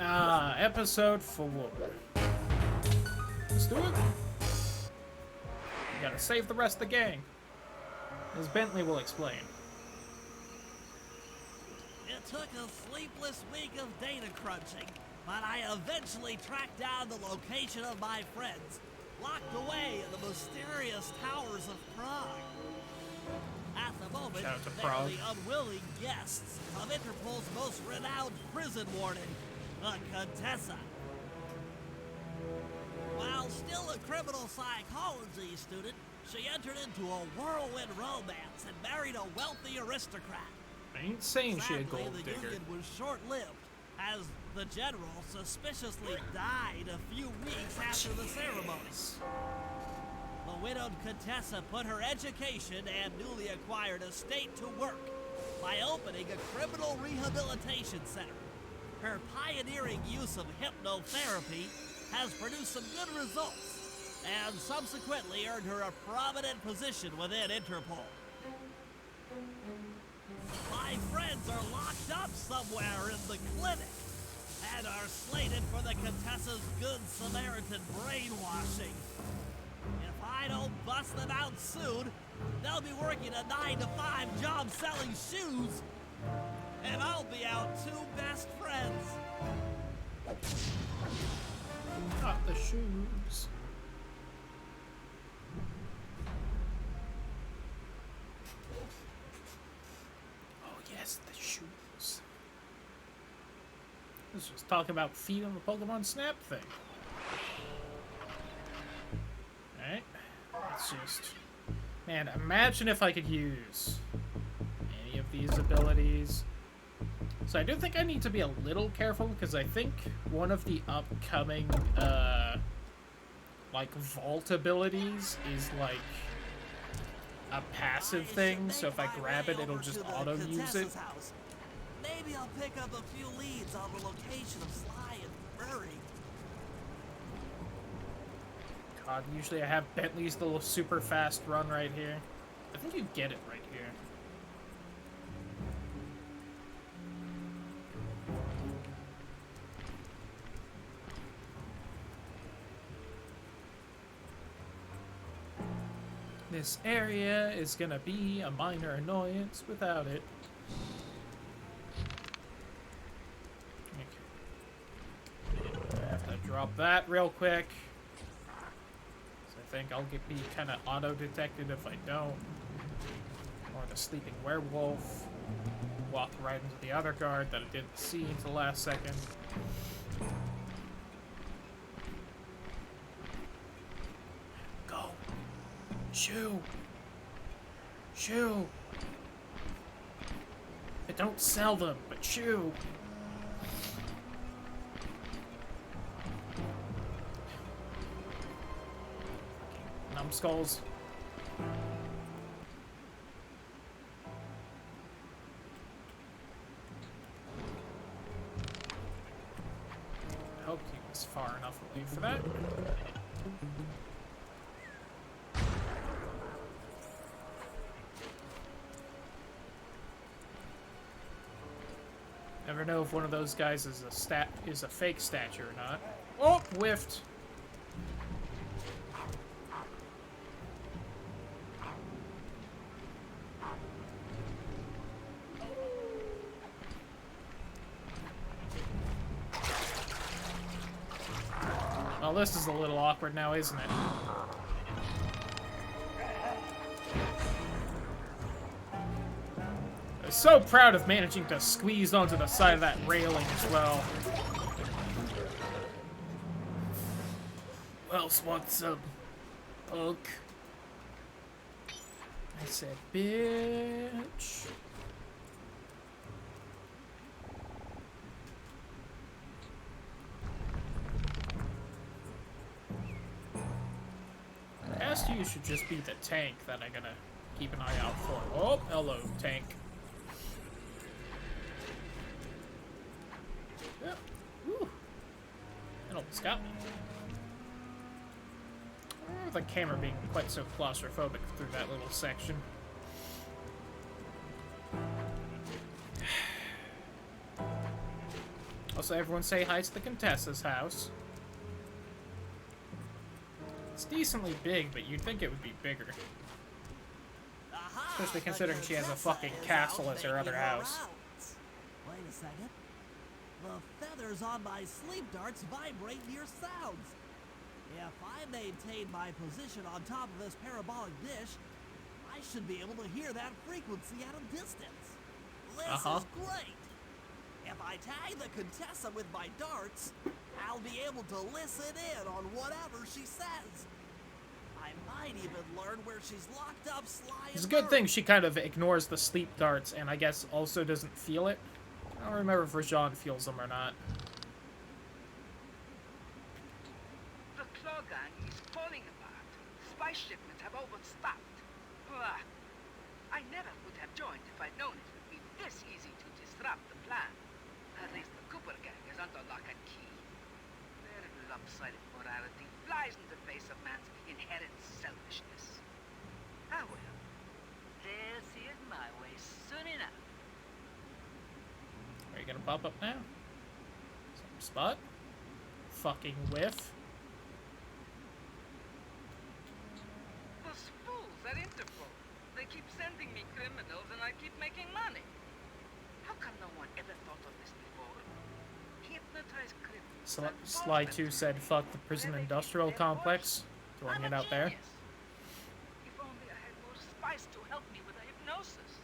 Episode 4. Let's do it. We gotta save the rest of the gang. As Bentley will explain. It took a sleepless week of data crunching, but I eventually tracked down the location of my friends, locked away in the mysterious towers of Prague. At the moment, they are the unwilling guests of Interpol's most renowned prison warden, the Contessa. While still a criminal psychology student, she entered into a whirlwind romance and married a wealthy aristocrat. I ain't saying she a Sadly, gold the digger. union was short-lived, as the general suspiciously died a few weeks after the ceremony. The widowed Contessa put her education and newly acquired estate to work by opening a criminal rehabilitation center. Her pioneering use of hypnotherapy has produced some good results, and subsequently earned her a prominent position within Interpol. My friends are locked up somewhere in the clinic, and are slated for the Contessa's Good Samaritan brainwashing. If I don't bust them out soon, they'll be working a 9-to-5 job selling shoes, and I'll be out two best friends. Not the shoes. Oh yes, the shoes. This was talking about feet on the Pokemon Snap thing. Alright, let's just... Man, imagine if I could use any of these abilities. So I do think I need to be a little careful, because I think one of the upcoming, like, vault abilities is, like, a passive thing, so if I grab it, it'll just auto-use it. Maybe I'll pick up a few leads on the location of Sly and Furry. God, usually I have Bentley's little super fast run right here. I think you get it right here. This area is gonna be a minor annoyance without it. Okay. I have to drop that real quick. So I think I'll be kind of auto-detected if I don't. Or the sleeping werewolf. Walk right into the other guard that I didn't see until the last second. Go. Shoo! Shoo! I don't sell them, but shoo! Numbskulls. I hoped he was far enough away for that. Never know if one of those guys is a fake statue or not. Oh, whiffed. Well, this is a little awkward now, isn't it? I'm so proud of managing to squeeze onto the side of that railing as well. Who else wants some punk? I said, bitch. I asked you should just be the tank that I'm gonna keep an eye out for. Oh, hello, tank. Yeah. Woo. It almost got me. I don't remember the camera being quite so claustrophobic through that little section. Also, everyone say hi to the Contessa's house. It's decently big, but you'd think it would be bigger. Aha, Especially the considering she has a Contessa fucking is castle out as her other making house. rounds. Wait a second. The feathers on my sleep darts vibrate near sounds. If I maintain my position on top of this parabolic dish, I should be able to hear that frequency at a distance. This is great. If I tag the Contessa with my darts, I'll be able to listen in on whatever she says. I might even learn where she's locked up Sly and It's a good thing Murray. she kind of ignores the sleep darts and I guess also doesn't feel it. I don't remember if Rajan feels them or not. The claw gang is falling apart. Spice shipments have overstocked. Ugh. I never would have joined if I'd known it would be this easy to disrupt the plan. At least the Cooper gang is under lock and key. Their lopsided morality flies in the face of man's inherent selfishness. Ah well, they'll see it my way soon enough. Are you gonna pop up now? Same spot? Fucking whiff. Those fools at Interpol. They keep sending me criminals and I keep making money. How come no one ever thought of this before? Hypnotize criminals. Sly 2 said fuck the prison industrial complex. Throwing it out there. If only I had more spice to help me with the hypnosis.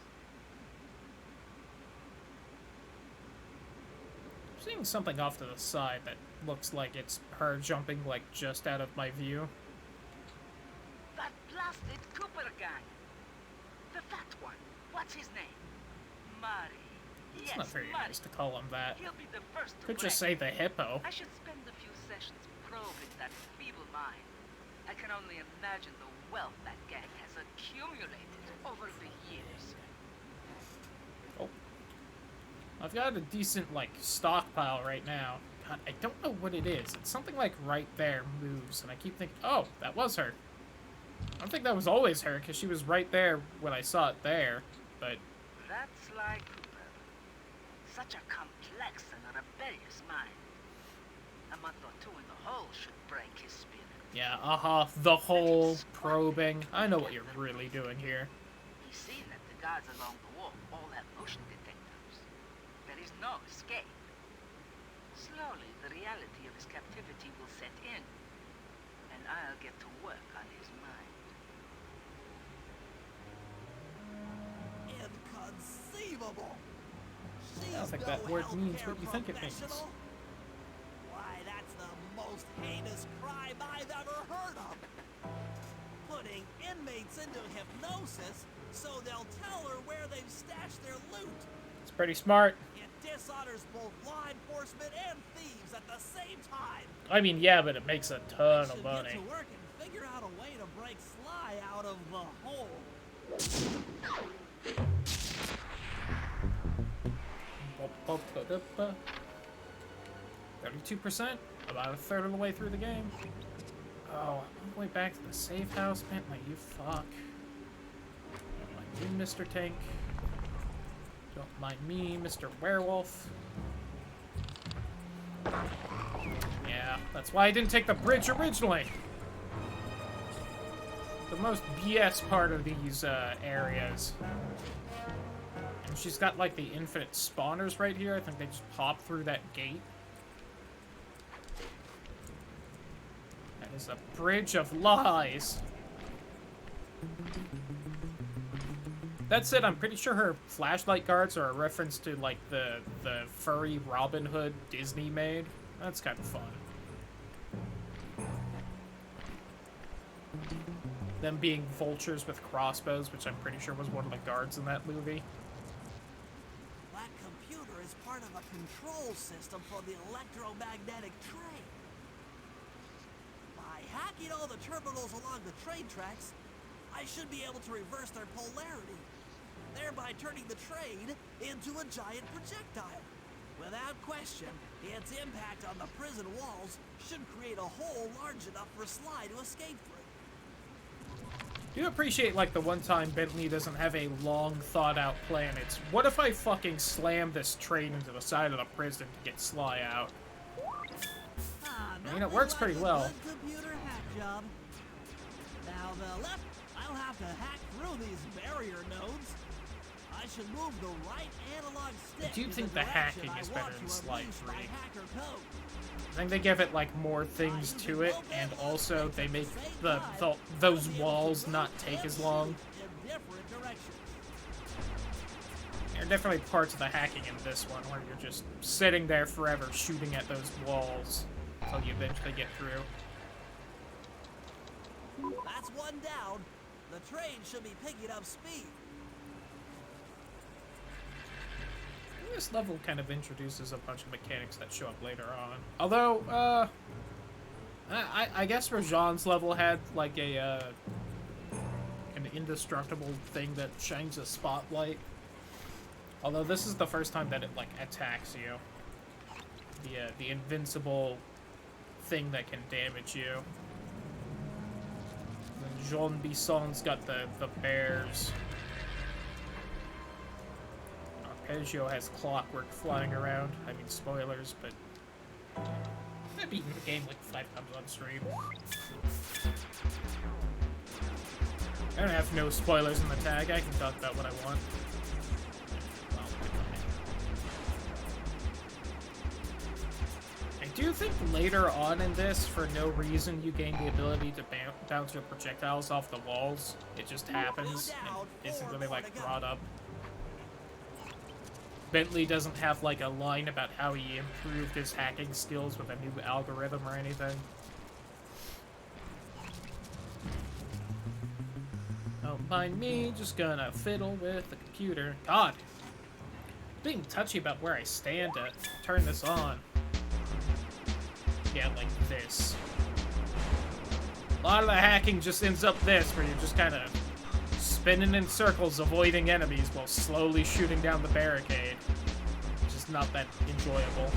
I'm seeing something off to the side that looks like it's her jumping like just out of my view. That blasted Cooper gang. The fat one. What's his name? Murray. It's Yes, not very Murray. nice to call him that. He'll be the first to Could just blame. say the hippo. I should spend a few sessions probing that feeble mind. I can only imagine the wealth that gang has accumulated over the years. Oh. I've got a decent, like, stockpile right now. God, I don't know what it is. It's something like right there moves, and I keep thinking, oh, that was her. I don't think that was always her, because she was right there when I saw it there, but... That's Sly Cooper. Such a complex and rebellious mind. A month or two in the hole should break his spirit. Yeah, the whole probing. I know what you're really doing here. He's seen that the guards along the wall all have motion detectors. There is no escape. Slowly, the reality of his captivity will set in, and I'll get to work on his mind. Inconceivable. I don't think that word means what you think it means. Why, that's the most heinous crime I've ever heard of. Putting inmates into hypnosis so they'll tell her where they've stashed their loot. It's pretty smart. It dishonors both law enforcement and thieves at the same time. I mean, yeah, but it makes a ton Should of get money. to work and figure out a way to break Sly out of the hole. 32%? About a third of the way through the game. Oh, all the way back to the safe house? Bentley, you fuck. Don't mind me, Mr. Tank. Don't mind me, Mr. Werewolf. Yeah, that's why I didn't take the bridge originally. The most BS part of these areas. And she's got like the infinite spawners right here. I think they just pop through that gate. That is a bridge of lies. That said, I'm pretty sure her flashlight guards are a reference to like the furry Robin Hood Disney made. That's kind of fun. Them being vultures with crossbows, which I'm pretty sure was one of the guards in that movie. That computer is part of a control system for the electromagnetic train. By hacking all the terminals along the train tracks, I should be able to reverse their polarity, thereby turning the train into a giant projectile. Without question, its impact on the prison walls should create a hole large enough for Sly to escape through. do appreciate, like, the one time Bentley doesn't have a long, thought-out plan. It's, what if I fucking slam this train into the side of the prison to get Sly out? I mean, it works pretty well. Good computer hack job. Now the left, I'll have to hack through these barrier nodes. I should move the right analog stick. I do think the hacking is better in Slide 3. Hacker code. I think they give it, like, more things to it, and also they make those walls not take as long. In different directions. There are definitely parts of the hacking in this one where you're just sitting there forever shooting at those walls until you eventually get through. That's one down. The train should be picking up speed. This level kind of introduces a bunch of mechanics that show up later on. Although, I guess Rajan's level had, like, an indestructible thing that shines a spotlight. Although this is the first time that it, like, attacks you. The invincible thing that can damage you. And Jean Bisson's got the bears. Arpeggio has clockwork flying around. I mean, spoilers, but I've beaten the game like 5 times on stream. I don't have no spoilers in the tag. I can talk about what I want. Well, I do think later on in this, for no reason, you gain the ability to bounce your projectiles off the walls. It just happens and isn't really, like, brought up. Bentley doesn't have, like, a line about how he improved his hacking skills with a new algorithm or anything. Don't mind me, just gonna fiddle with the computer. God! Being touchy about where I stand to turn this on. Yeah, like this. A lot of the hacking just ends up this, where you're just kind of spinning in circles, avoiding enemies while slowly shooting down the barricade. Which is not that enjoyable.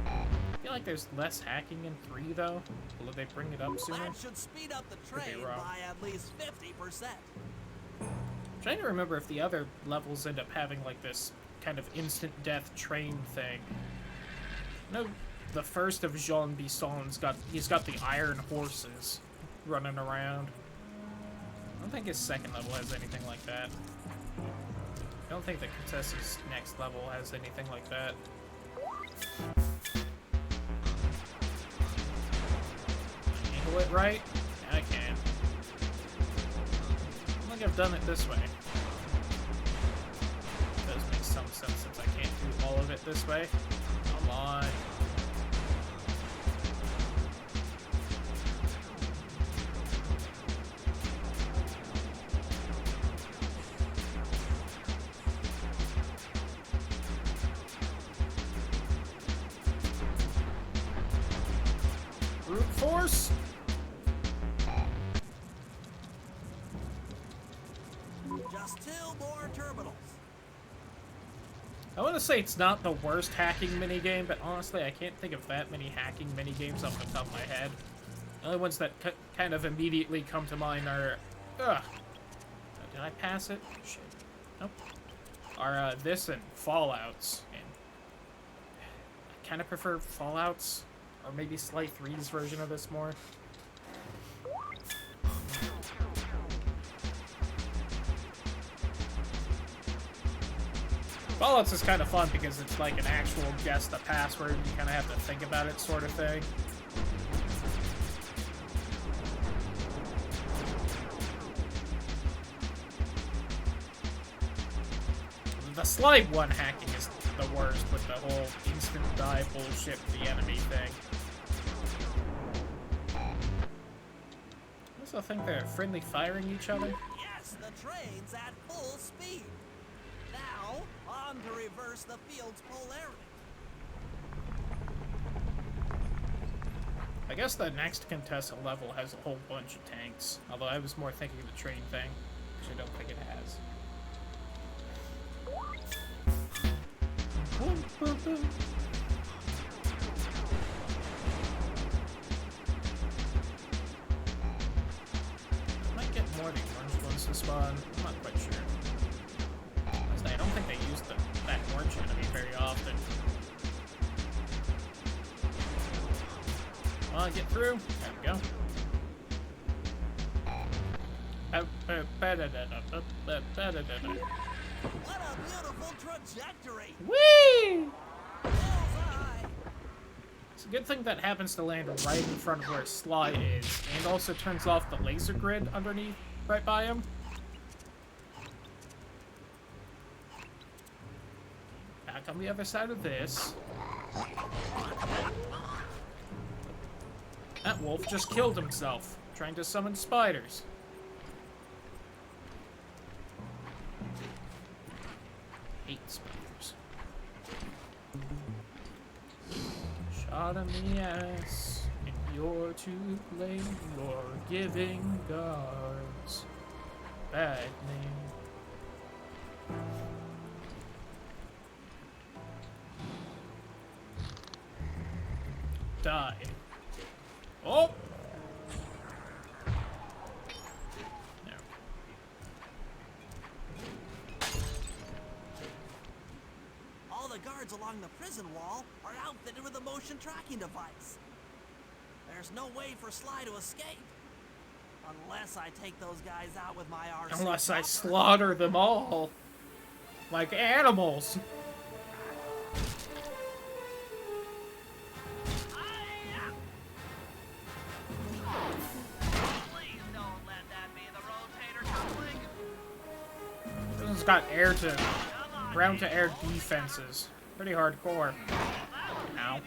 I feel like there's less hacking in 3, though. Will they bring it up sooner? That should speed up the train by at least 50%. I'm trying to remember if the other levels end up having, like, this kind of instant death train thing. No, the first of Jean Bisson's he's got the iron horses running around. I don't think his second level has anything like that. I don't think that Contessa's next level has anything like that. Angle it right? Yeah, I can. I think I've done it this way. It does make some sense since I can't do all of it this way. Come on. Brute force? Just 2 more terminals. I want to say it's not the worst hacking minigame, but honestly, I can't think of that many hacking minigames off the top of my head. The only ones that kind of immediately come to mind are... Ugh. Did I pass it? Shit. Nope. Are this and Fallouts. And I kind of prefer Fallouts, or maybe Slight 3's version of this more. Fallouts is kind of fun because it's like an actual guess the password, and you kind of have to think about it sort of thing. The Slide 1 hacking is the worst with the whole instant die bullshit with the enemy thing. I also think they're friendly firing each other. Yes, the train's at full speed. Now, on to reverse the field's polarity. I guess the next Contessa level has a whole bunch of tanks, although I was more thinking of the train thing, which I don't think it has. Boom, boom, boom. spawn? I'm not quite sure. I don't think they use that orange enemy very often. Come on, get through. There we go. What a beautiful trajectory! Whee! Bullseye! It's a good thing that happens to land right in front of where Sly is, and also turns off the laser grid underneath, right by him. Back on the other side of this. That wolf just killed himself, trying to summon spiders. Hate spiders. Shot in the ass, and you're to blame. You're giving guards bad name. Die. Oh! There. All the guards along the prison wall are outfitted with a motion tracking device. There's no way for Sly to escape. Unless I take those guys out with my RC. Unless I chopper. slaughter them all. Like animals. Please don't let that be the rotator coupling. This has got air to ground to air defenses. Pretty hardcore. Ow.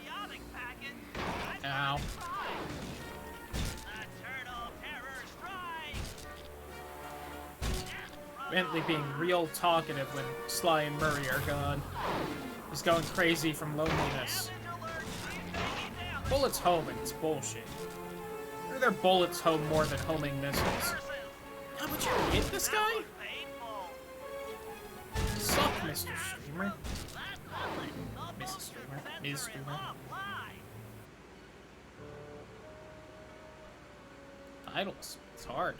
Ow. Bentley being real talkative when Sly and Murray are gone. He's going crazy from loneliness. Bullets homing, it's bullshit. Or their bullets home more than homing missiles. How would you hit this guy? Suck, Mr. Streamer. Mrs. Streamer. Ms. Streamer. Titles. It's hard.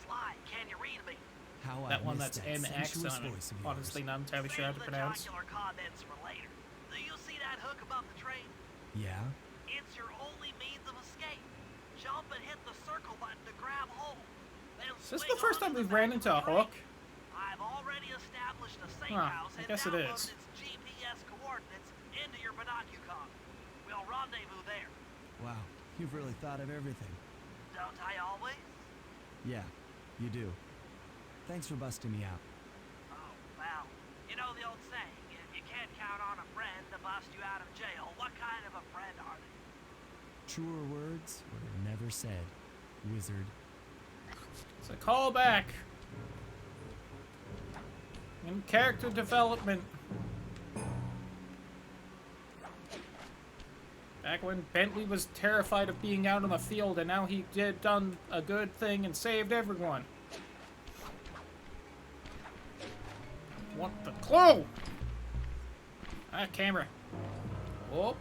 Sly, can you read me? How That I one missed that's that MX sensuous on it. voice of Honestly, yours. not entirely sure how to Save the pronounce. jocular comments for later. Do you see that hook above the train? Yeah? It's your only means of escape. Jump and hit the circle button to grab hold. Then Is this swing the first onto time we've the ran back into of a the train. hook? I've already established a safe Huh, house I and guess it downloaded is. its GPS coordinates into your binocucom. We'll rendezvous there. Wow, you've really thought of everything. Don't I always? Yeah, you do. Thanks for busting me out. Oh, well, you know the old saying, if you can't count on a friend to bust you out of jail, what kind of a friend are they? Truer words were never said, wizard. It's a callback. And character development. Back when Bentley was terrified of being out on the field, and now he done a good thing and saved everyone. Want the clue? Ah, camera. Oh.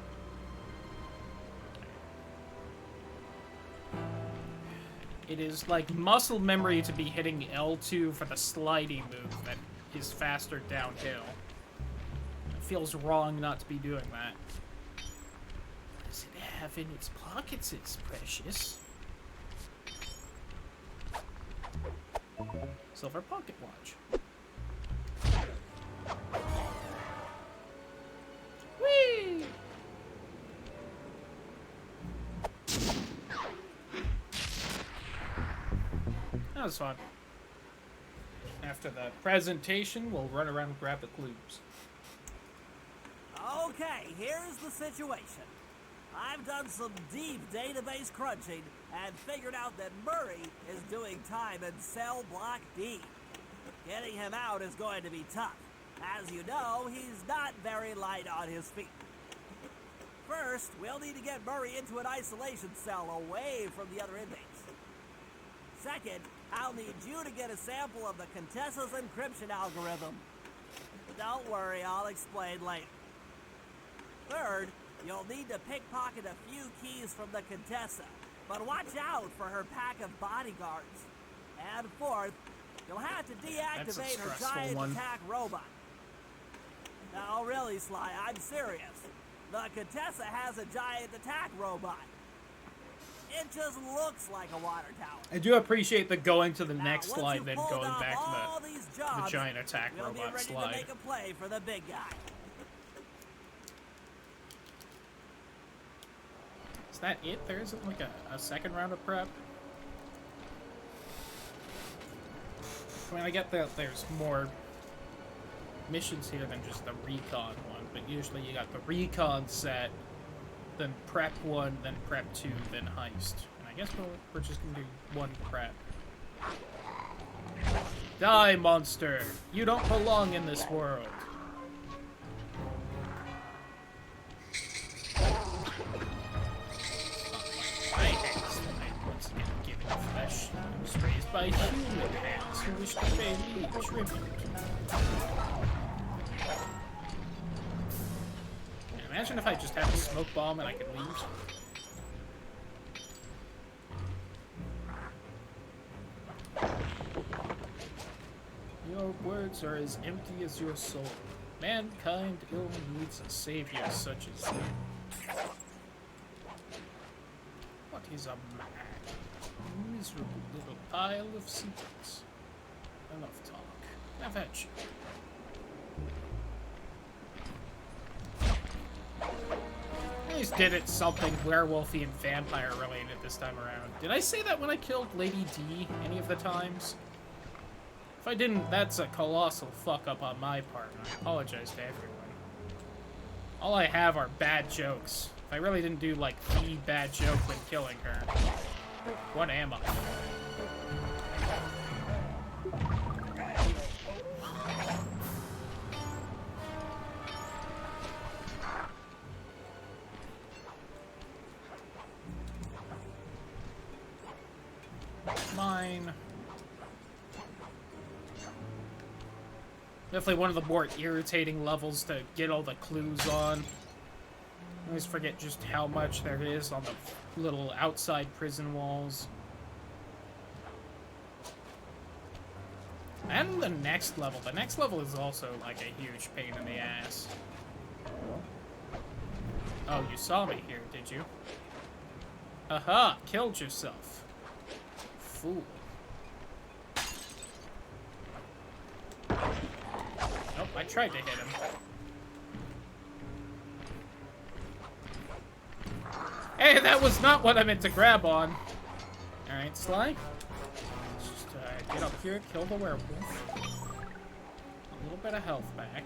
It is like muscle memory to be hitting L2 for the slidey move that is faster downhill. It feels wrong not to be doing that. What does it have in its pockets, it's precious? Silver pocket watch. Whee! That was fun. After the presentation, we'll run around and grab the clues. Okay, here's the situation. I've done some deep database crunching and figured out that Murray is doing time in cell block D. Getting him out is going to be tough. As you know, he's not very light on his feet. First, we'll need to get Murray into an isolation cell away from the other inmates. Second, I'll need you to get a sample of the Contessa's encryption algorithm. Don't worry, I'll explain later. Third, you'll need to pickpocket a few keys from the Contessa. but watch out for her pack of bodyguards. And fourth, you'll have to That's a deactivate her stressful giant one. attack robot. No, really, Sly, I'm serious. The Contessa has a giant attack robot. It just looks like a water tower. I do appreciate the going to the Now, next once slide, you've then pulled going off back all to these the jobs, giant attack we'll be robot ready slide. to make a play for the big guy. Is that it? There isn't like a second round of prep? I mean, I get that there's more missions here than just the recon one, but usually you got the recon set, then prep 1, then prep 2, then heist. And I guess we're just gonna do one prep. Die, monster! You don't belong in this world! My hands tonight once again given flesh. I was raised by human hands who wish to pay me tribute. Imagine if I just had a smoke bomb and I could leave. Your words are as empty as your soul. Mankind ill needs a savior such as you. What is a man? Miserable little pile of secrets. Enough talk. Have at you. At least did it something werewolfy and vampire related this time around. Did I say that when I killed Lady D any of the times? If I didn't, that's a colossal fuck up on my part, and I apologize to everyone. All I have are bad jokes. If I really didn't do, like, the bad joke when killing her, what am I? Mine. Definitely one of the more irritating levels to get all the clues on. I always forget just how much there is on the little outside prison walls. And the next level. The next level is also like a huge pain in the ass. Oh, you saw me here, did you? Aha! Killed yourself. Fool. Nope, I tried to hit him. Hey, that was not what I meant to grab on. Alright, Sly. Let's just get up here, kill the werewolf. A little bit of health back.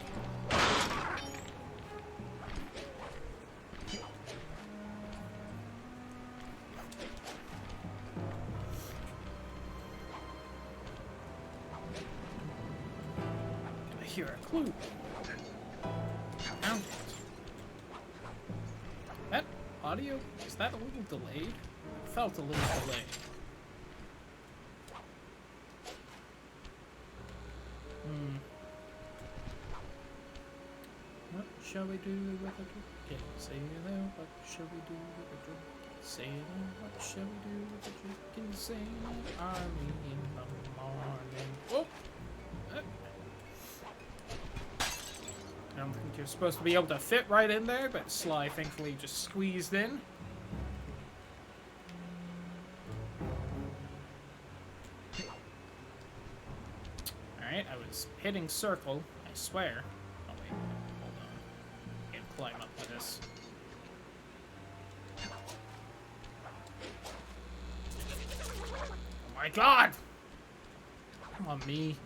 I hear a clue. Found it. That audio, is that a little delayed? It felt a little delayed. What shall we do with a drink? Okay, say it out. What shall we do with a drink? Say it out. What shall we do with a drink? And say it early in the morning. Oh! I don't think you're supposed to be able to fit right in there, but Sly thankfully just squeezed in. Alright, I was hitting circle, I swear. Oh wait, hold on. Can't climb up to this. Oh my god! Come on, me.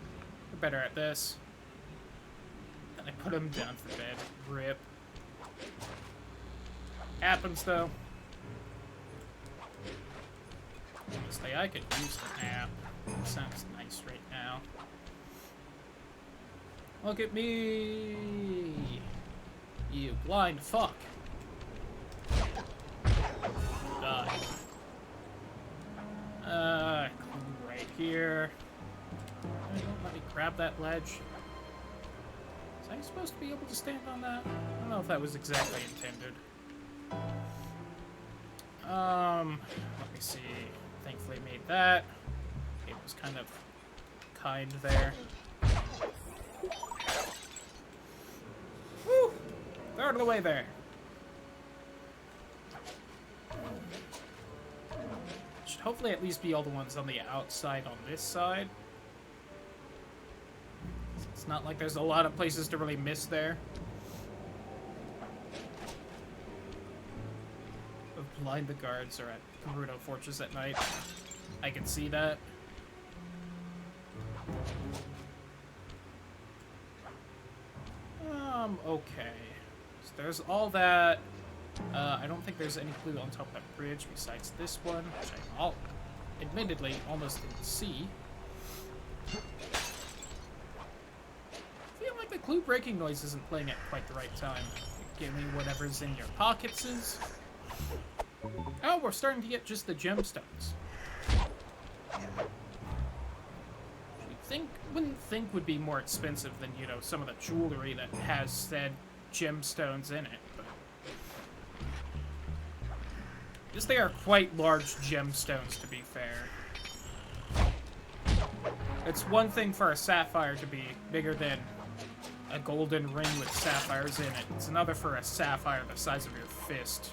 You're better at this. I put him down for bed. Rip. Happens, though. Honestly, I could use the nap. Sounds nice right now. Look at me! You blind fuck. Die. Right here. Let me grab that ledge. Was I supposed to be able to stand on that? I don't know if that was exactly intended. Let me see. Thankfully made that. It was kind of kind there. Woo! They're out of the way there. Should hopefully at least be all the ones on the outside on this side. It's not like there's a lot of places to really miss there. Blind the guards are at Gerudo Fortress at night. I can see that. Okay. So there's all that. I don't think there's any clue on top of that bridge besides this one, which I admittedly almost didn't see. I feel like the clue breaking noise isn't playing at quite the right time. Give me whatever's in your pockets is. Oh, we're starting to get just the gemstones. Wouldn't think would be more expensive than, you know, some of the jewelry that has said gemstones in it, but I guess they are quite large gemstones, to be fair. It's one thing for a sapphire to be bigger than a golden ring with sapphires in it. It's another for a sapphire the size of your fist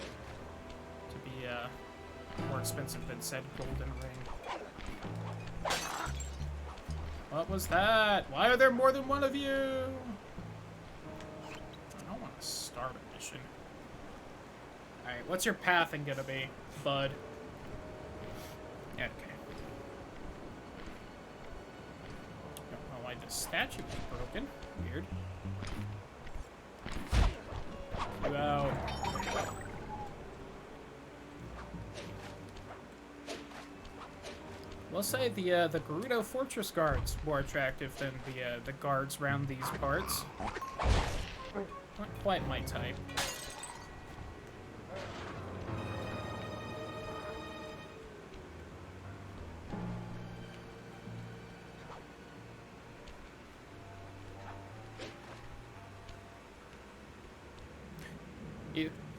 to be more expensive than said golden ring. What was that? Why are there more than one of you? I don't want to start a mission. Alright, what's your pathing gonna be, bud? Okay. Don't know why the statue was broken. Weird. You out. We'll say the Gerudo Fortress guards more attractive than the guards around these parts. Not quite my type.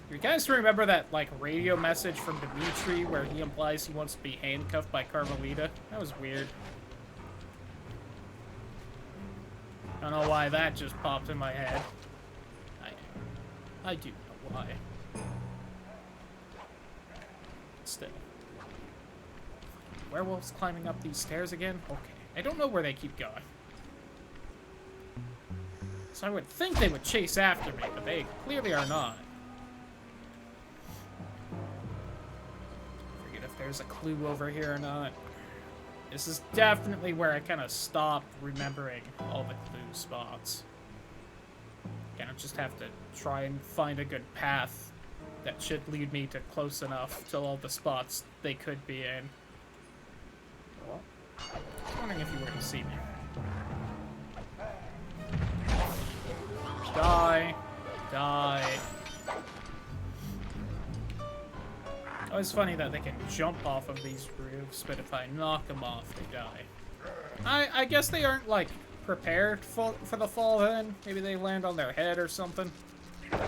You guys remember that, like, radio message from Dimitri where he implies he wants to be handcuffed by Carmelita? That was weird. I don't know why that just popped in my head. I do know why. Still. Werewolves climbing up these stairs again? Okay. I don't know where they keep going. So I would think they would chase after me, but they clearly are not. There's a clue over here or not. This is definitely where I kind of stopped remembering all the clue spots. Kind of just have to try and find a good path that should lead me to close enough to all the spots they could be in. Well, I was wondering if you were to see me. Die. Die. Oh, it's funny that they can jump off of these roofs, but if I knock them off, they die. I guess they aren't, like, prepared for the fall then. Maybe they land on their head or something. I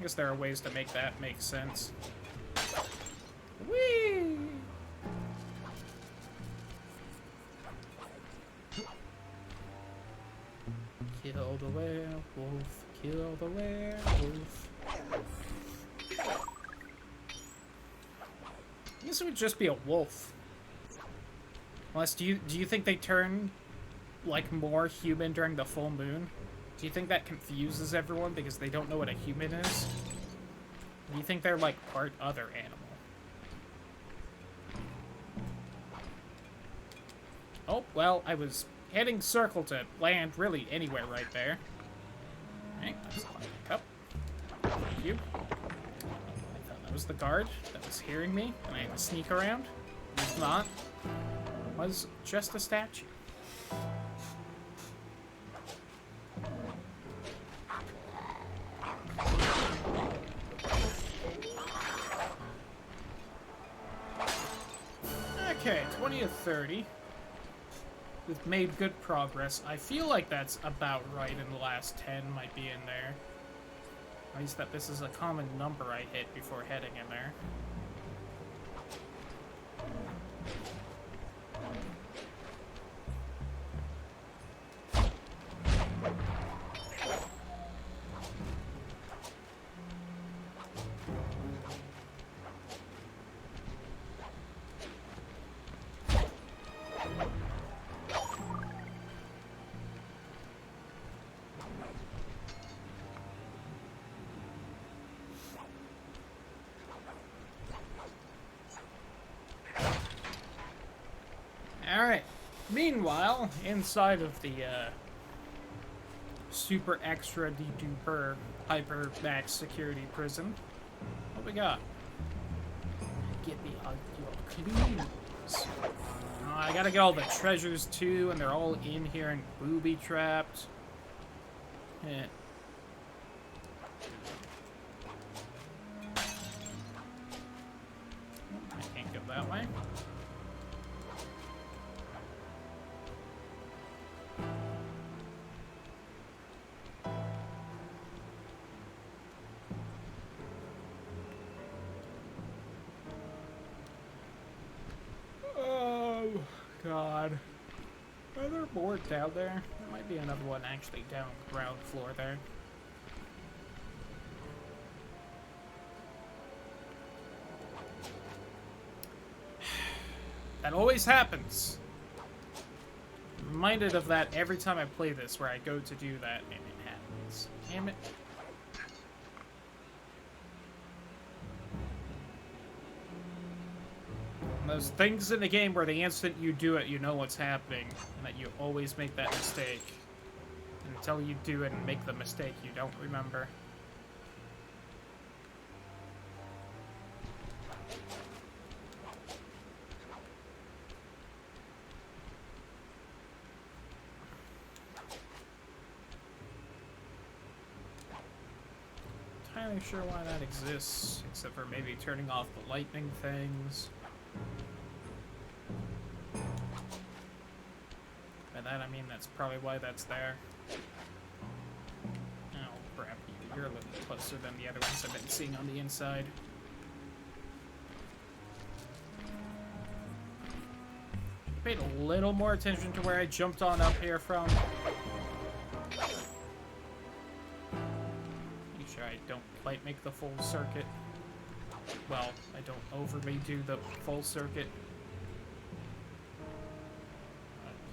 guess there are ways to make that make sense. Whee! Kill the werewolf. Kill the werewolf. I guess it would just be a wolf. Unless, do you think they turn, like, more human during the full moon? Do you think that confuses everyone because they don't know what a human is? Do you think they're, like, part other animal? Oh, well, I was heading circle to land really anywhere right there. Alright, let's climb the cup. Thank you. I thought that was the guard that was hearing me, and I had to sneak around. If not, it was just a statue. Okay, 20 of 30. We've made good progress. I feel like that's about right, and the last 10 might be in there. At least that this is a common number I hit before heading in there. Alright. Meanwhile, inside of the super extra de-duper hyper max security prison, what we got? Get me on your clues. I gotta get all the treasures too, and they're all in here and booby trapped. Yeah. I can't go that way. Oh, God. Are there more down there? There might be another one actually down ground floor there. That always happens. I'm reminded of that every time I play this, where I go to do that and it happens. Damn it. And those things in the game where the instant you do it, you know what's happening, and that you always make that mistake. And until you do it and make the mistake, you don't remember. Not entirely sure why that exists, except for maybe turning off the lightning things. By that I mean that's probably why that's there. Oh crap, you're a little closer than the other ones I've been seeing on the inside. Paid a little more attention to where I jumped on up here from. Make sure I don't quite make the full circuit. Well, I don't overly do the full circuit.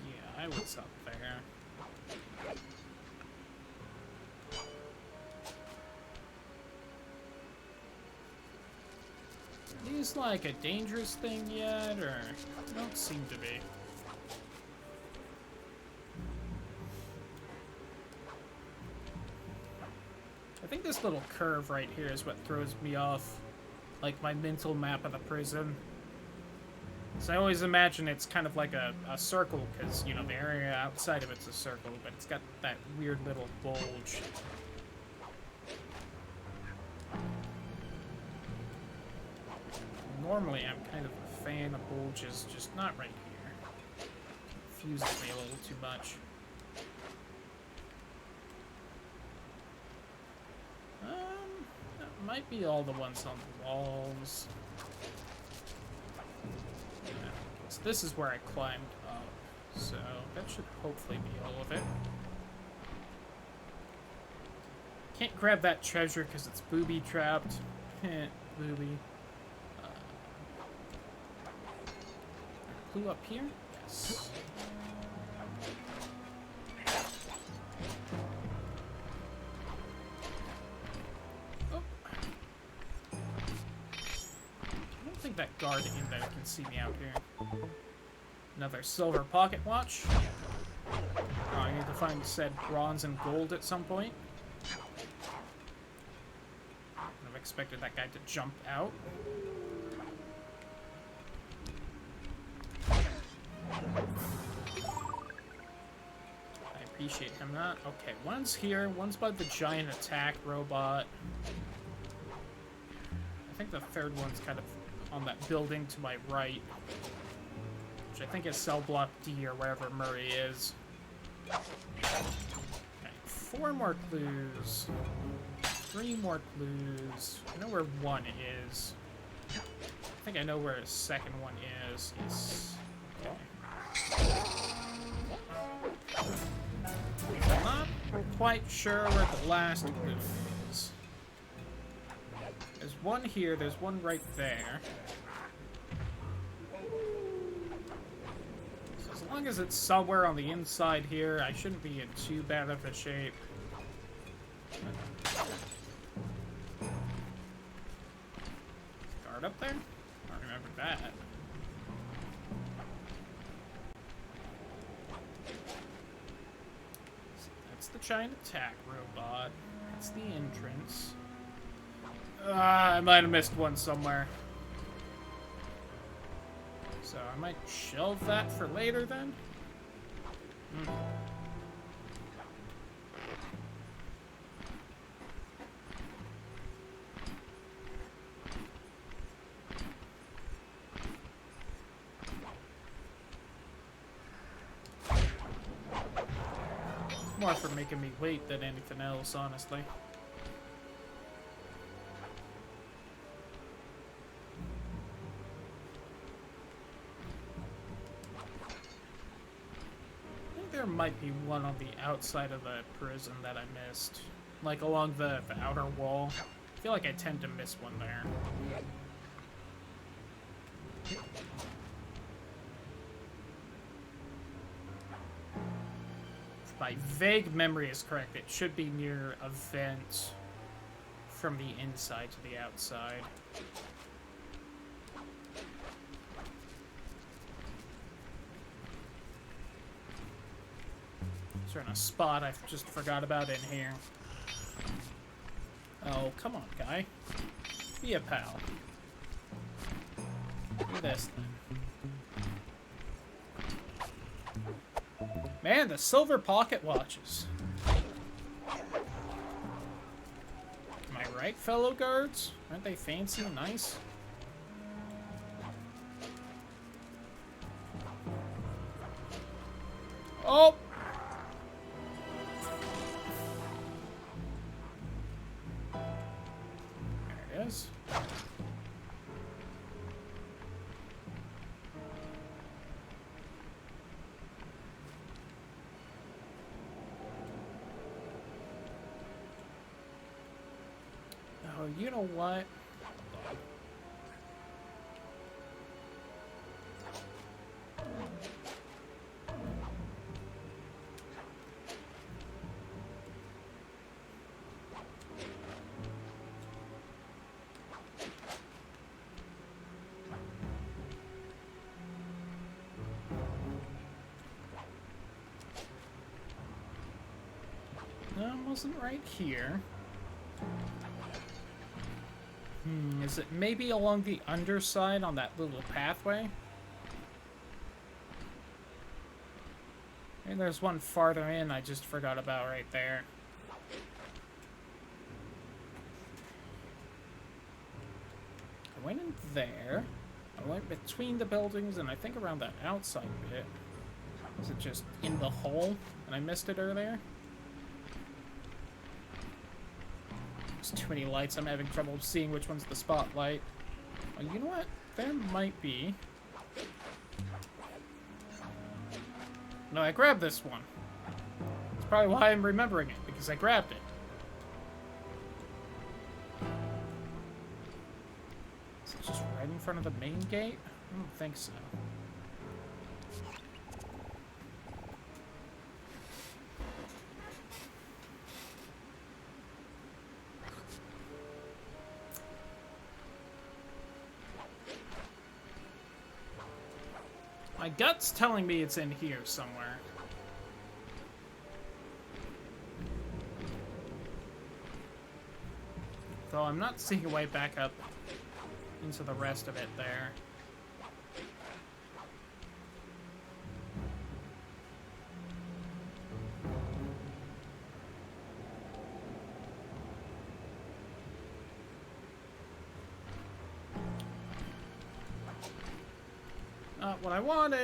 Yeah, I was up there. Are these like a dangerous thing yet, or don't seem to be? I think this little curve right here is what throws me off, like my mental map of the prison. So I always imagine it's kind of like a circle, because, you know, the area outside of it's a circle, but it's got that weird little bulge. Normally I'm kind of a fan of bulges, just not right here. Confuses me a little too much. That might be all the ones on the walls. Yeah, so this is where I climbed up, so that should hopefully be all of it. Can't grab that treasure because it's booby trapped. Booby. Clue up here? Yes. Oh. I don't think that guard in there can see me out here. Another silver pocket watch. Oh, I need to find said bronze and gold at some point. I've expected that guy to jump out. I appreciate him not. Okay, one's here, one's by the giant attack robot. I think the third one's kind of on that building to my right, which I think is cell block D or wherever Murray is. Okay, 4 more clues. 3 more clues. I know where one is. I think I know where a second one is. Yes. Okay. I'm not quite sure where the last clue is. There's one here, there's one right there. So as long as it's somewhere on the inside here, I shouldn't be in too bad of a shape. Guard up there? I don't remember that. So that's the giant attack robot. That's the entrance. I might have missed one somewhere. So I might shelve that for later then. More for making me wait than anything else, honestly. There might be one on the outside of the prison that I missed. Like along the outer wall. I feel like I tend to miss one there. If my vague memory is correct, it should be near a vent from the inside to the outside. Is there a spot I just forgot about in here? Oh, come on, guy. Be a pal. Do this then. Man, the silver pocket watches. Am I right, fellow guards? Aren't they fancy and nice? Oh! There it is. Oh, you know what? No, it wasn't right here. Is it maybe along the underside on that little pathway? And there's one farther in I just forgot about right there. I went in there. I went between the buildings and I think around that outside bit. Is it just in the hole and I missed it earlier? There's too many lights, I'm having trouble seeing which one's the spotlight. Oh, you know what? There might be. No, I grabbed this one. That's probably why I'm remembering it, because I grabbed it. Is it just right in front of the main gate? I don't think so. My gut's telling me it's in here somewhere. Though I'm not seeing a way back up into the rest of it there. Not what I wanted.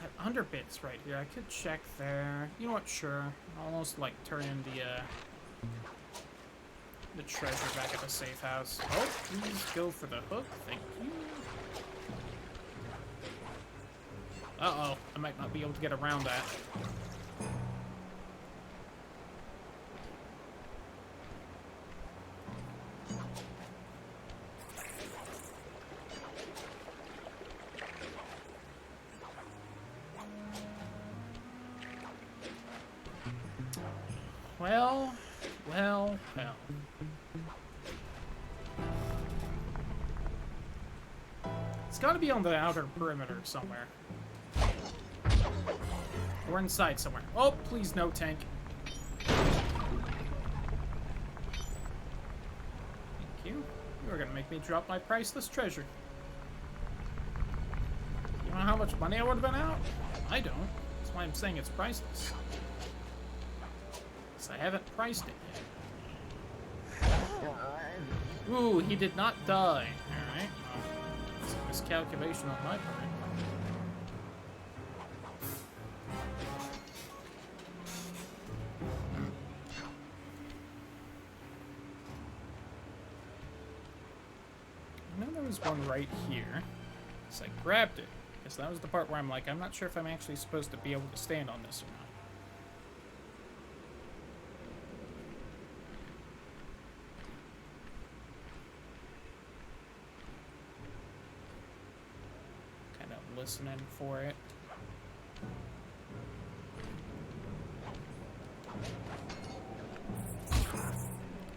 That underbit's right here. I could check there. You know what? Sure. I'll almost like turn in the treasure back at the safe house. Oh, please go for the hook. Thank you. Uh-oh. I might not be able to get around that. Well. It's gotta be on the outer perimeter somewhere. Or inside somewhere. Oh, please no tank. Thank you. You were gonna make me drop my priceless treasure. You know how much money I would have been out? I don't. That's why I'm saying it's priceless. Because I haven't priced it yet. Ooh, he did not die. Alright. Well, it's a miscalculation on my part. I know there was one right here. So I grabbed it. Because that was the part where I'm like, I'm not sure if I'm actually supposed to be able to stand on this or not. Kind of listening for it.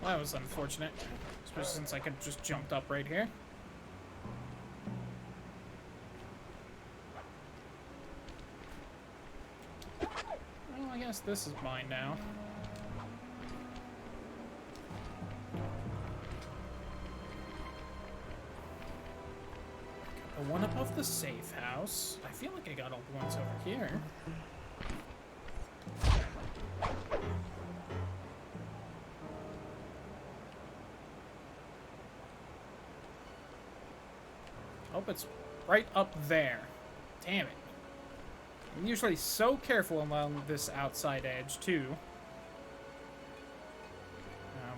Well, that was unfortunate. Especially since I could just jumped up right here. Well, I guess this is mine now. Got the one above the safe house. I feel like I got all the ones over here. Oh, it's right up there. Damn it. I'm usually so careful along this outside edge, too.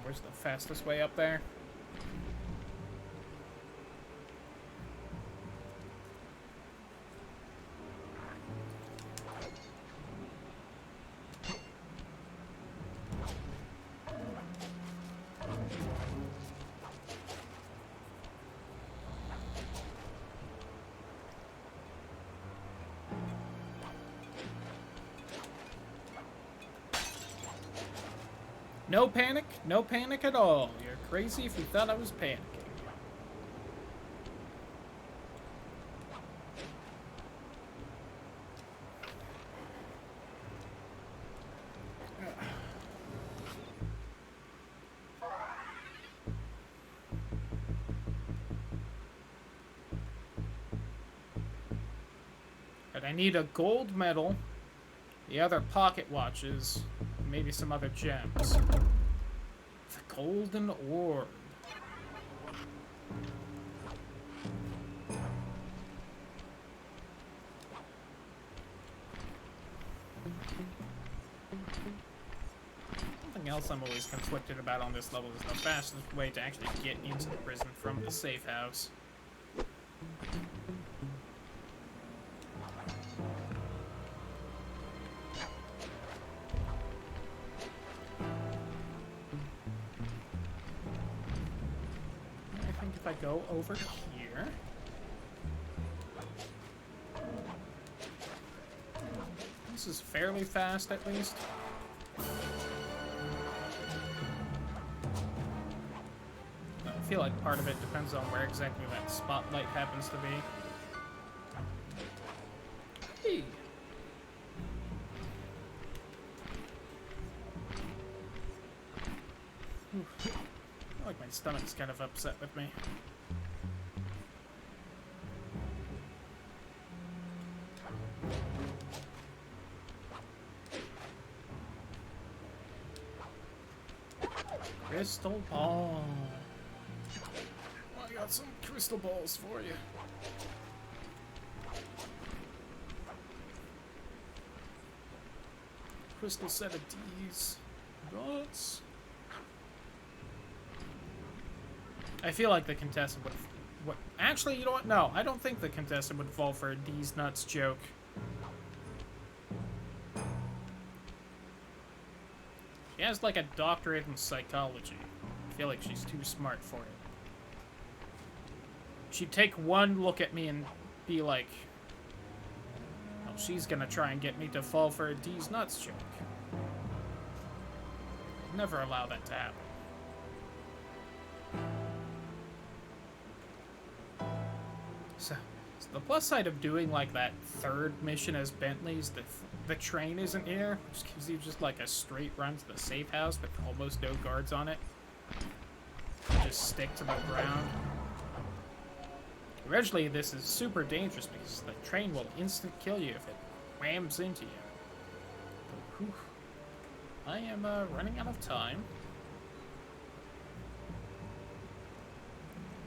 Where's the fastest way up there? No panic at all. You're crazy if you thought I was panicking. But I need a gold medal, the other pocket watches, and maybe some other gems. The golden orb. Something else I'm always conflicted about on this level is the fastest way to actually get into the prison from the safe house. If I go over here. This is fairly fast, at least. I feel like part of it depends on where exactly that spotlight happens to be. Hey. Oof. I feel like my stomach's kind of upset with me. Crystal ball. Well, I got some crystal balls for you. crystal set of D's. Nuts. I feel like the contestant would... What? Actually, you know what? No, I don't think the contestant would fall for a D's nuts joke. She has like a doctorate in psychology. I feel like she's too smart for it. She'd take one look at me and be like, oh, she's gonna try and get me to fall for a D's nuts joke. Never allow that to happen. So the plus side of doing like that third mission as Bentley's, the train isn't here, which gives you just like a straight run to the safe house with almost no guards on it. You just stick to the ground. Originally, this is super dangerous because the train will instant kill you if it whams into you. But, whew, I am running out of time.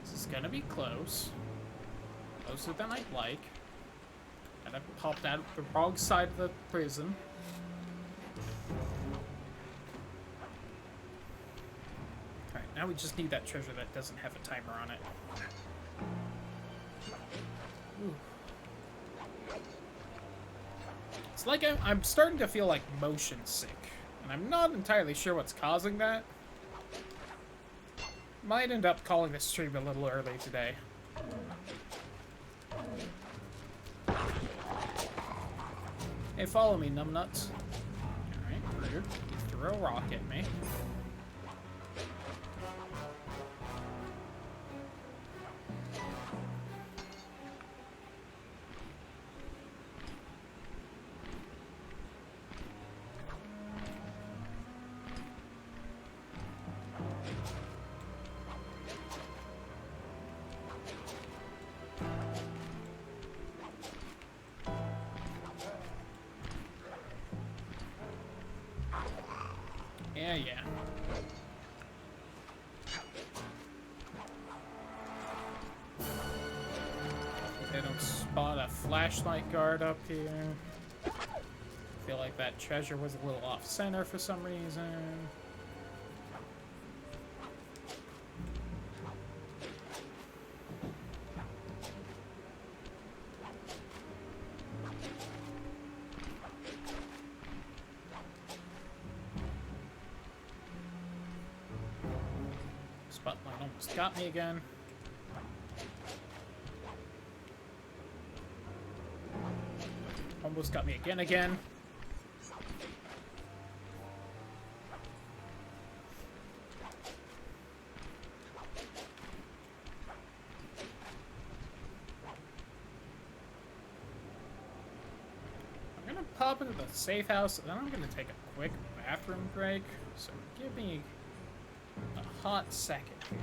This is gonna be close. Closer than I'd like. And I popped out the wrong side of the prison. Alright, now we just need that treasure that doesn't have a timer on it. Ooh. It's like I'm starting to feel like motion sick. And I'm not entirely sure what's causing that. Might end up calling this stream a little early today. Hey, follow me, numbnuts. Alright, rude. You threw a rock at me. Yeah. They don't spot a flashlight guard up here. I feel like that treasure was a little off-center for some reason. Spotlight almost got me again. Almost got me again. I'm gonna pop into the safe house, and then I'm gonna take a quick bathroom break. So give me a hot second here.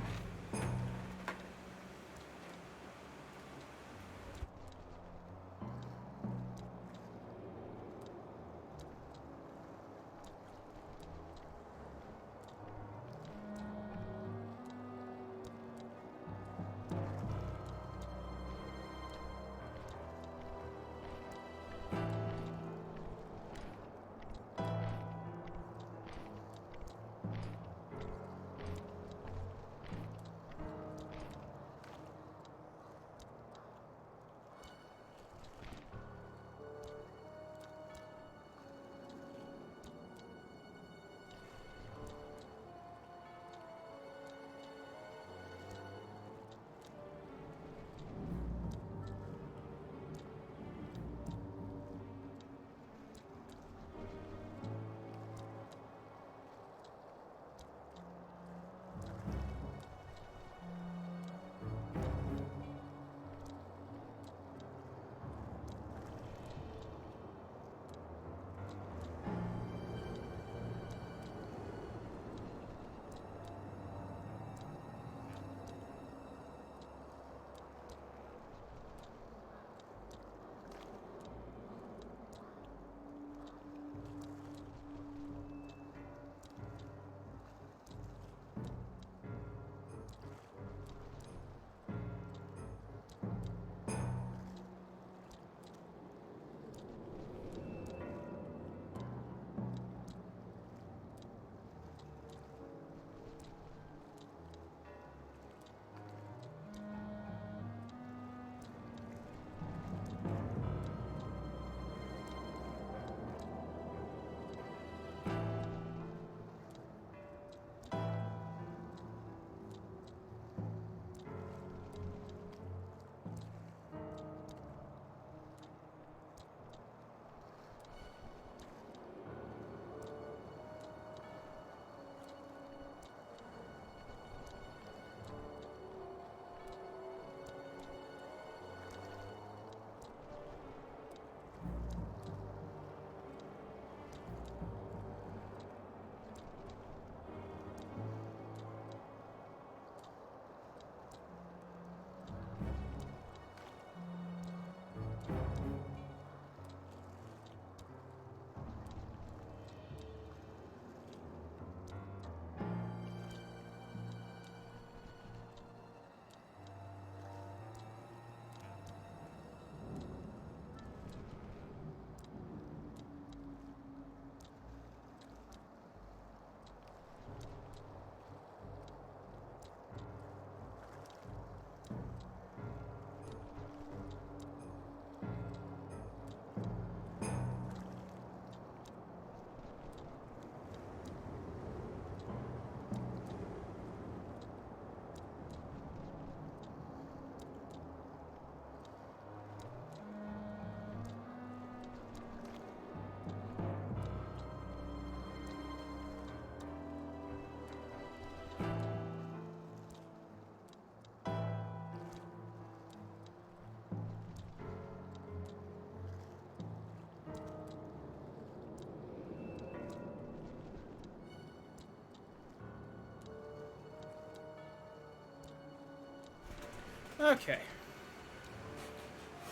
Okay.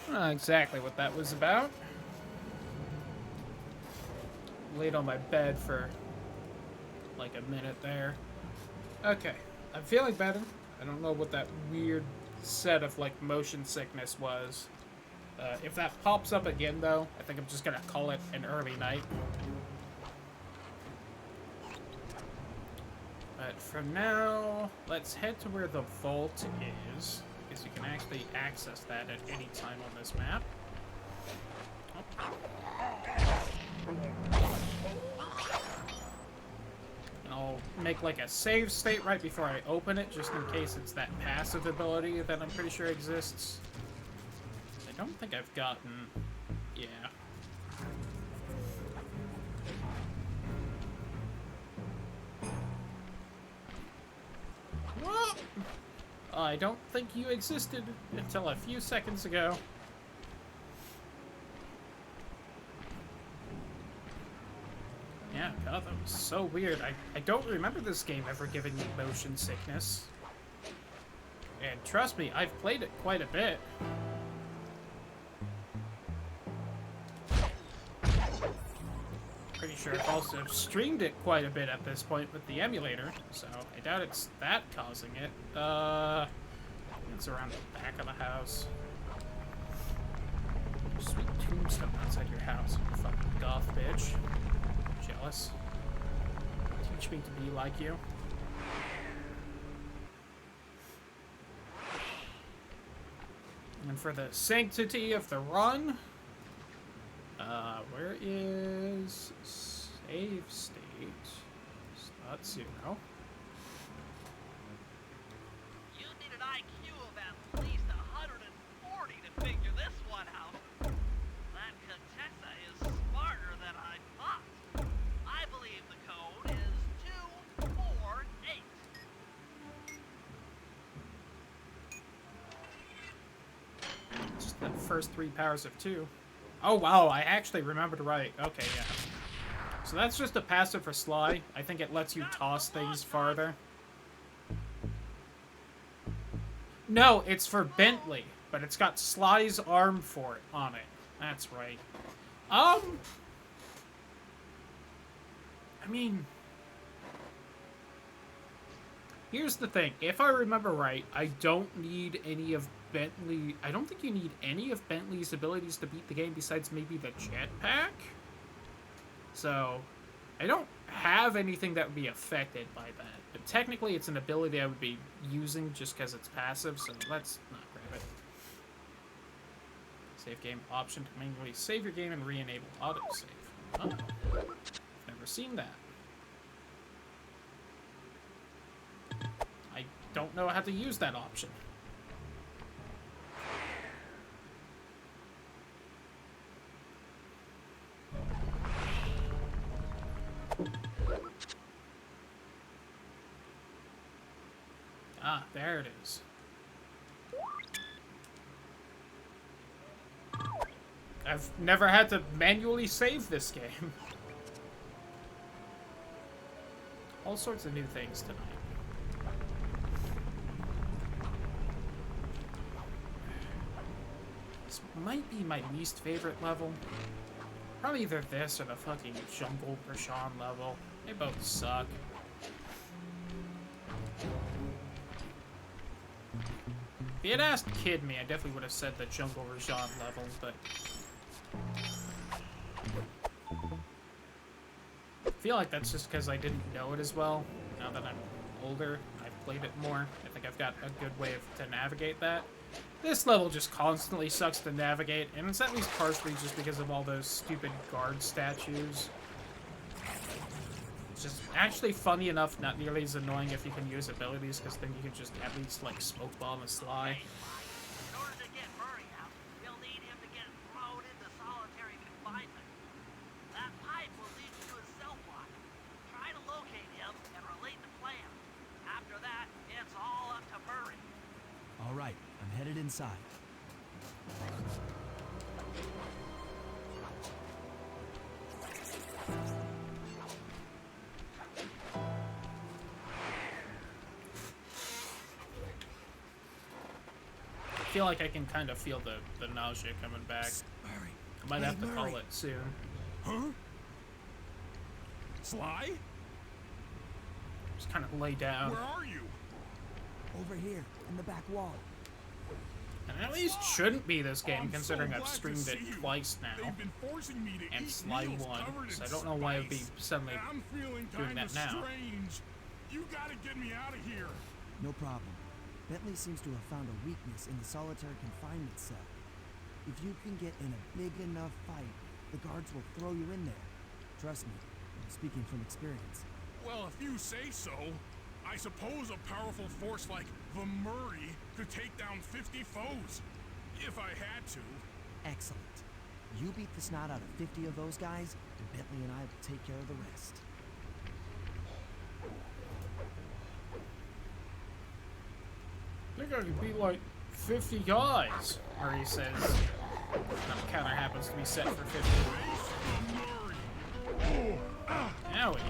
Not exactly what that was about. Laid on my bed for like a minute there. Okay. I'm feeling better. I don't know what that weird set of like motion sickness was. If that pops up again though, I think I'm just gonna call it an early night. But for now, let's head to where the vault is, because you can actually access that at any time on this map. And I'll make like a save state right before I open it, just in case it's that passive ability that I'm pretty sure exists. I don't think I've gotten... yeah. Whoa! I don't think you existed until a few seconds ago. Yeah, God, that was so weird. I don't remember this game ever giving me motion sickness. And trust me, I've played it quite a bit. Pretty sure I've also streamed it quite a bit at this point with the emulator, so I doubt it's that causing it. It's around the back of the house. Sweet tombstone outside your house, you fucking goth bitch. Jealous. Teach me to be like you. And for the sanctity of the run, where is save state? Slot 0. You need an IQ of at least 140 to figure this one out. That Contessa is smarter than I thought. I believe the code is 248. Just the first 3 powers of 2. Oh wow, I actually remembered right. Okay, yeah. So that's just a passive for Sly. I think it lets you toss things farther. No, it's for Bentley, but it's got Sly's arm for it on it. That's right. I mean, here's the thing. If I remember right, I don't need any of Bentley... I don't think you need any of Bentley's abilities to beat the game besides maybe the jetpack. So, I don't have anything that would be affected by that. But technically, it's an ability I would be using just because it's passive, so let's not grab it. Save game option to manually save your game and re-enable autosave. Oh, I've never seen that. I don't know how to use that option. Ah, there it is. I've never had to manually save this game. All sorts of new things tonight. This might be my least favorite level. Probably either this or the fucking Jungle Rashawn level. They both suck. If you had asked Kid Me, I definitely would have said the Jungle Rashawn level, but... I feel like that's just because I didn't know it as well. Now that I'm older, I've played it more. I think I've got a good way to navigate that. This level just constantly sucks to navigate, and it's at least partially just because of all those stupid guard statues. It's just actually funny enough, not nearly as annoying if you can use abilities, because then you can just at least, like, smoke bomb a Sly. In order to get Murray out, you'll need him to get thrown into solitary confinement. That pipe will lead you to his cell block. Try to locate him and relate the plan. After that, it's all up to Murray. All right, I'm headed inside. feel like I can kind of feel the nausea coming back. Murray. I might Hey, have to call Murray. it soon. Huh? Sly? Just kind of lay down. Where are you? Over here, in the back wall. And at least shouldn't be this game, I'm considering so I've glad to streamed it see you. twice now. They've been forcing me to And eat Sly meals won, covered so in I don't know why it would be spice. suddenly And I'm feeling doing kinda that now. strange. You gotta get me out of here. No problem. Bentley seems to have found a weakness in the solitary confinement cell. If you can get in a big enough fight, the guards will throw you in there. Trust me, I'm speaking from experience. Well, if you say so, I suppose a powerful force like the Murray could take down 50 foes. If I had to. Excellent. You beat the snot out of 50 of those guys, and Bentley and I will take care of the rest. I think I could beat like 50 guys, Murray says. That counter happens to be set for 50. Owie.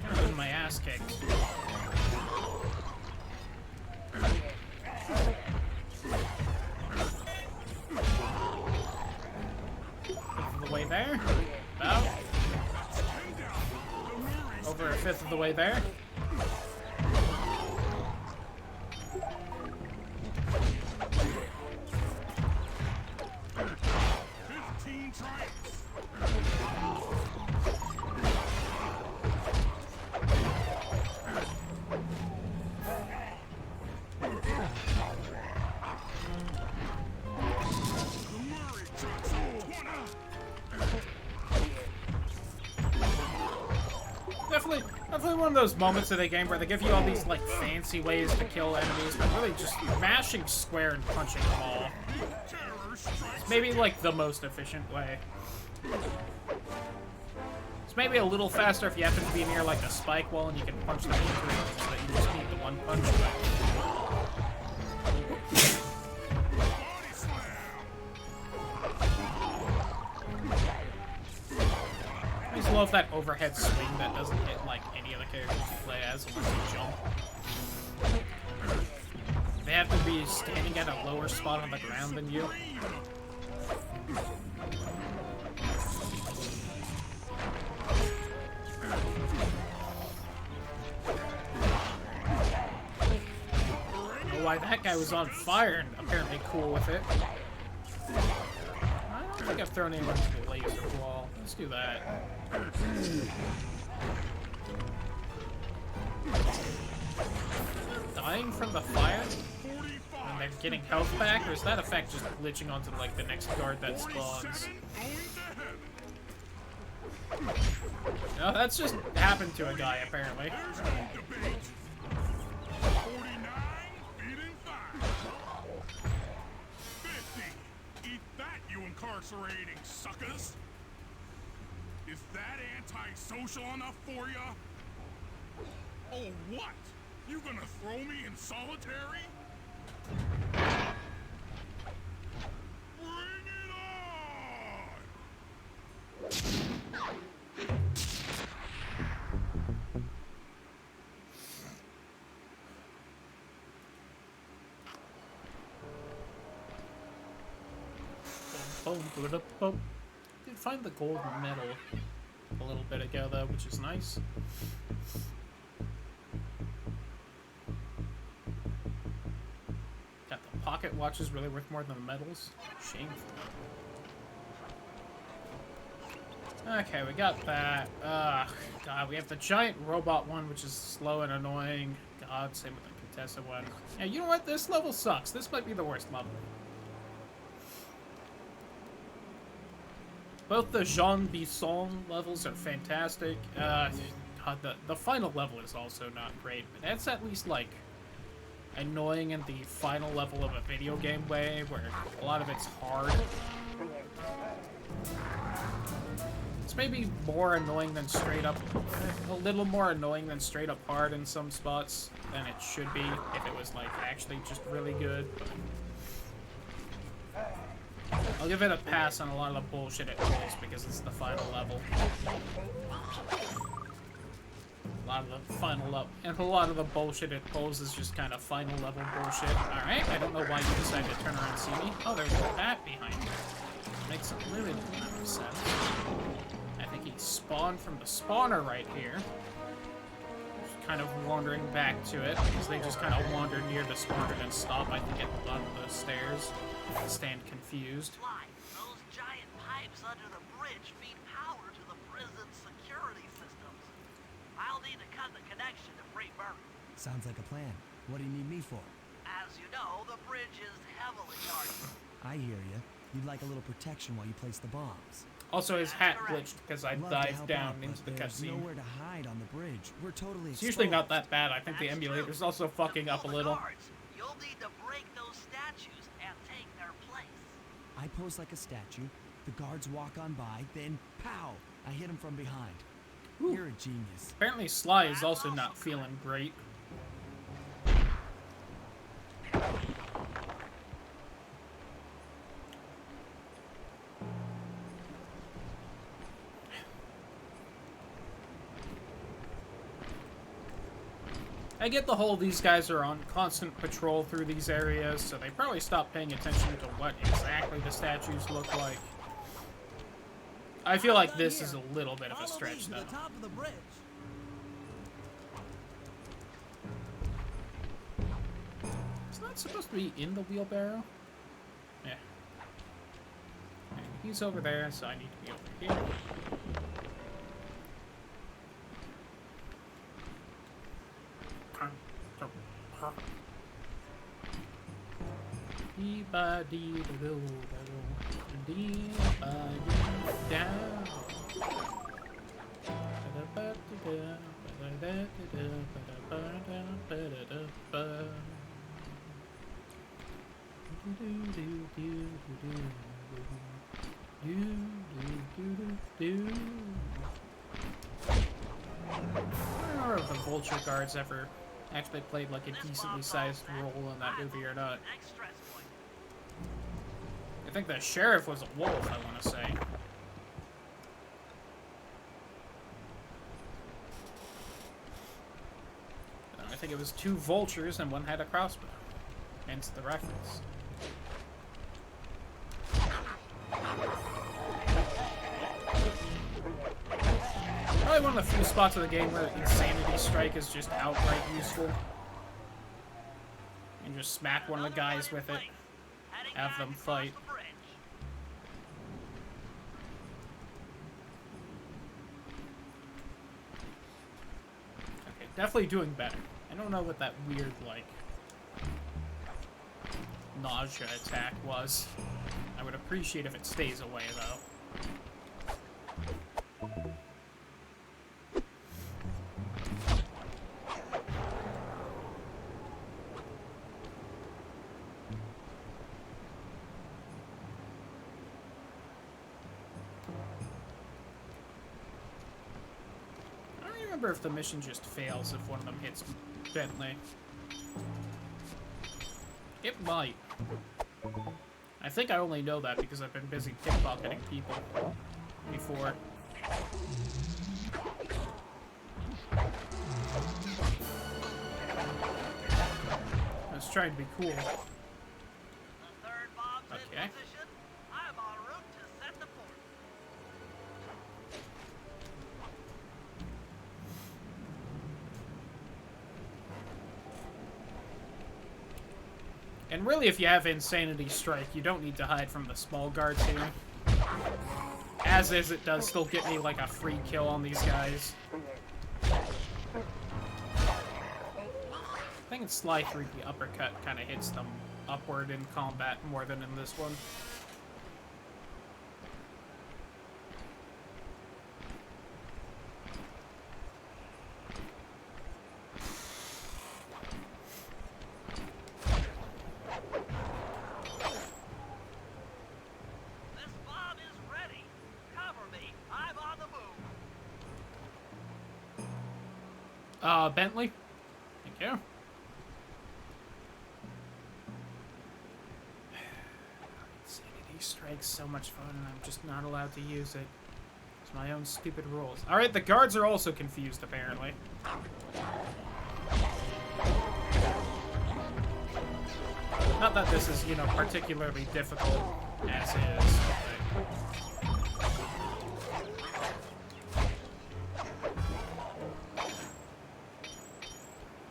I'm getting my ass kicked. Fifth of the way there. About. Over a fifth of the way there. Definitely one of those moments of the game where they give you all these like fancy ways to kill enemies, but really just mashing square and punching them all. It's maybe like the most efficient way. It's maybe a little faster if you happen to be near like a spike wall and you can punch them through it so that you just need the one punch. I just love that overhead swing that doesn't hit like any of the characters you play as unless you jump. They have to be standing at a lower spot on the ground than you. I don't know why that guy was on fire and apparently cool with it. I don't think I've thrown anyone to the laser wall. Let's do that. Dying from the fire? And they're getting health back? Or is that effect just glitching onto like the next guard that spawns? No, that's just happened to a guy apparently. There's no debate. 49, beating 5. 50. Eat that, you incarcerating suckers. Is that antisocial enough for ya? Oh, what? You gonna throw me in solitary? Bring it on! Boom, boom, boom, boom. Did find the gold medal a little bit ago though, which is nice. Got the pocket watches really worth more than the medals. Shameful. Okay, we got that. Ugh, God, we have the giant robot one, which is slow and annoying. God, same with the Contessa one. Yeah, you know what? This level sucks. This might be the worst level. Both the Jean Bisson levels are fantastic. God, the final level is also not great, but that's at least, like, annoying in the final level of a video game way, where a lot of it's hard. It's maybe more annoying than straight up... a little more annoying than straight up hard in some spots than it should be if it was, like, actually just really good. I'll give it a pass on a lot of the bullshit it pulls because it's the final level. A lot of the final level, and a lot of the bullshit it pulls is just kind of final level bullshit. Alright, I don't know why you decided to turn around and see me. Oh, there's a bat behind me. Makes some really little sense. I think he spawned from the spawner right here. Just kind of wandering back to it, because they just kind of wander near the spawner and stop, I think, at the bottom of the stairs. Stand confused. Fly, those giant pipes under the bridge feed power to the prison's security systems. I'll need to cut the connection to free Burke. Sounds like a plan. What do you need me for? As you know, the bridge is heavily guarded. I hear you. You'd like a little protection while you place the bombs. Also, his hat glitched because I I'd love to dived help down out, into the but there's cutscene. nowhere to hide on the bridge. We're totally It's usually not exposed. that bad. I think the That's emulator's true. also fucking To up a fool the little. guards, you'll need to break those statues and take their place. I pose like a statue. The guards walk on by, then pow! I hit him from behind. Ooh. You're a genius. Apparently, Sly is also not feeling great. I get the whole these guys are on constant patrol through these areas, so they probably stopped paying attention to what exactly the statues look like. I feel like this is a little bit of a Follow stretch, me to though. the top of the bridge. It's not supposed to be in the wheelbarrow. Yeah. Okay, he's over there, so I need to be over here. I don't know if the Vulture guards ever actually played like a decently sized role in that movie or not. Next stress point. I think the sheriff was a wolf, I want to say. I think it was 2 vultures and one had a crossbow. Hence the reference. Probably one of the few spots of the game where Insanity Strike is just outright useful. And just smack one of the guys with it. Have them fight. Okay, definitely doing better. I don't know what that weird, like, nausea attack was. I would appreciate if it stays away, though. I don't remember if the mission just fails if one of them hits Bentley. It might. I think I only know that because I've been busy pickpocketing people before. I was trying to be cool. The third bomb's in Okay. position. I'm en route to set the fourth. And really, if you have Insanity Strike, you don't need to hide from the small guards here. As is, it does still get me like a free kill on these guys. I think in Sly 3, the uppercut kind of hits them upward in combat more than in this one. This bomb is ready. Cover me. I'm on the move. Bentley? Thank you. Insanity Strike's so much fun, and I'm just not allowed to use it. It's my own stupid rules. Alright, the guards are also confused, apparently. Not that this is, you know, particularly difficult as is.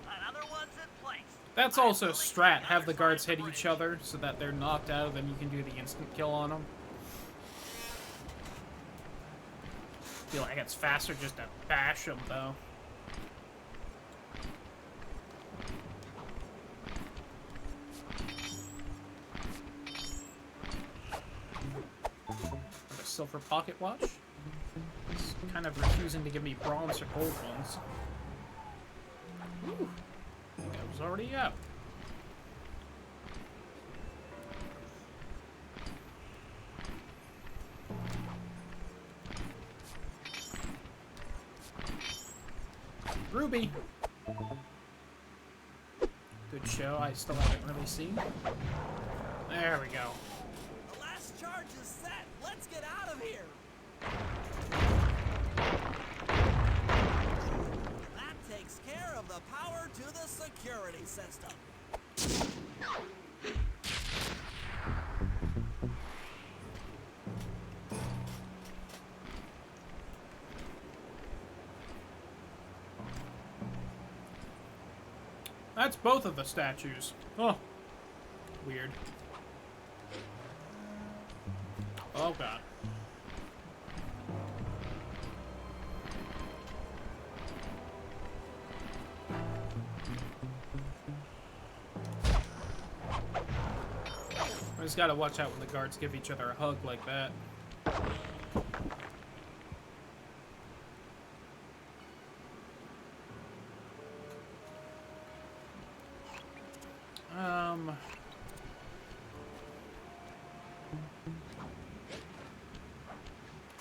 Another one's in place. That's also strat. Have the guards hit each other so that they're knocked out, then you can do the instant kill on them. Feel like it's faster just to bash them, though. A silver pocket watch. It's kind of refusing to give me bronze or gold ones. Ooh, that was already out. Ruby. Good show. I still haven't really seen. There we go. The last charge is set. Let's get out of here. That takes care of the power to the security system. That's both of the statues. Oh. Weird. Oh, God. I just gotta watch out when the guards give each other a hug like that.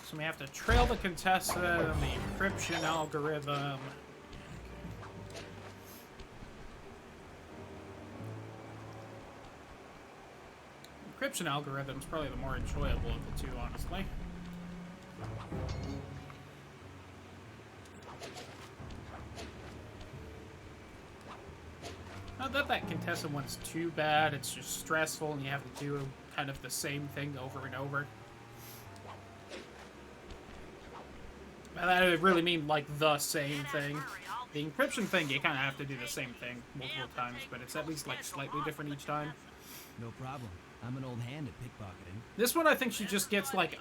So we have to trail the contestant and the encryption algorithm. Encryption algorithm is probably the more enjoyable of the two, honestly. Not that that contestant one's too bad, it's just stressful and you have to do kind of the same thing over and over. By that I really mean like the same thing. The encryption thing, you kind of have to do the same thing multiple times, but it's at least like slightly different each time. No problem. I'm an old hand at pickpocketing. This one I think she just gets like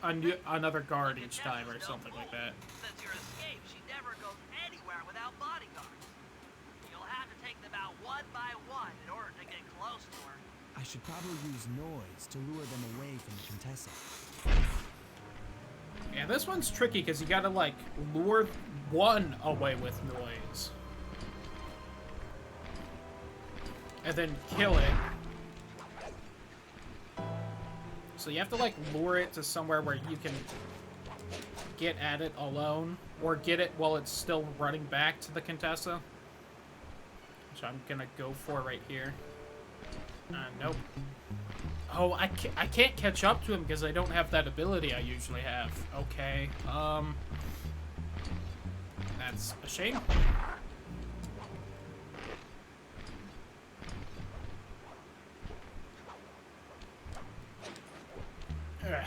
another guard each time or something like that. Since your escape, she never goes anywhere without bodyguards. You'll have to take them out one by one in order to get close to her. I should probably use noise to lure them away from the Contessa. Yeah, this one's tricky because you gotta like lure one away with noise. And then kill it. So you have to like lure it to somewhere where you can get at it alone, or get it while it's still running back to the Contessa. Which I'm gonna go for right here. Nope. Oh, I can't catch up to him because I don't have that ability I usually have. Okay, that's a shame. Ugh.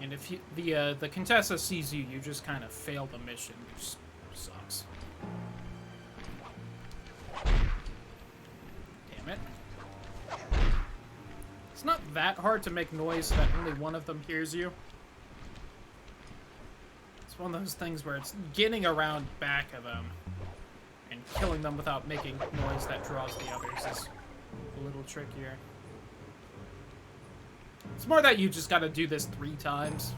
And if you, the Contessa sees you, you just kind of fail the mission, which sucks. Damn it. It's not that hard to make noise so that only one of them hears you. It's one of those things where it's getting around back of them and killing them without making noise that draws the others is a little trickier. It's more that you just gotta do this 3 times.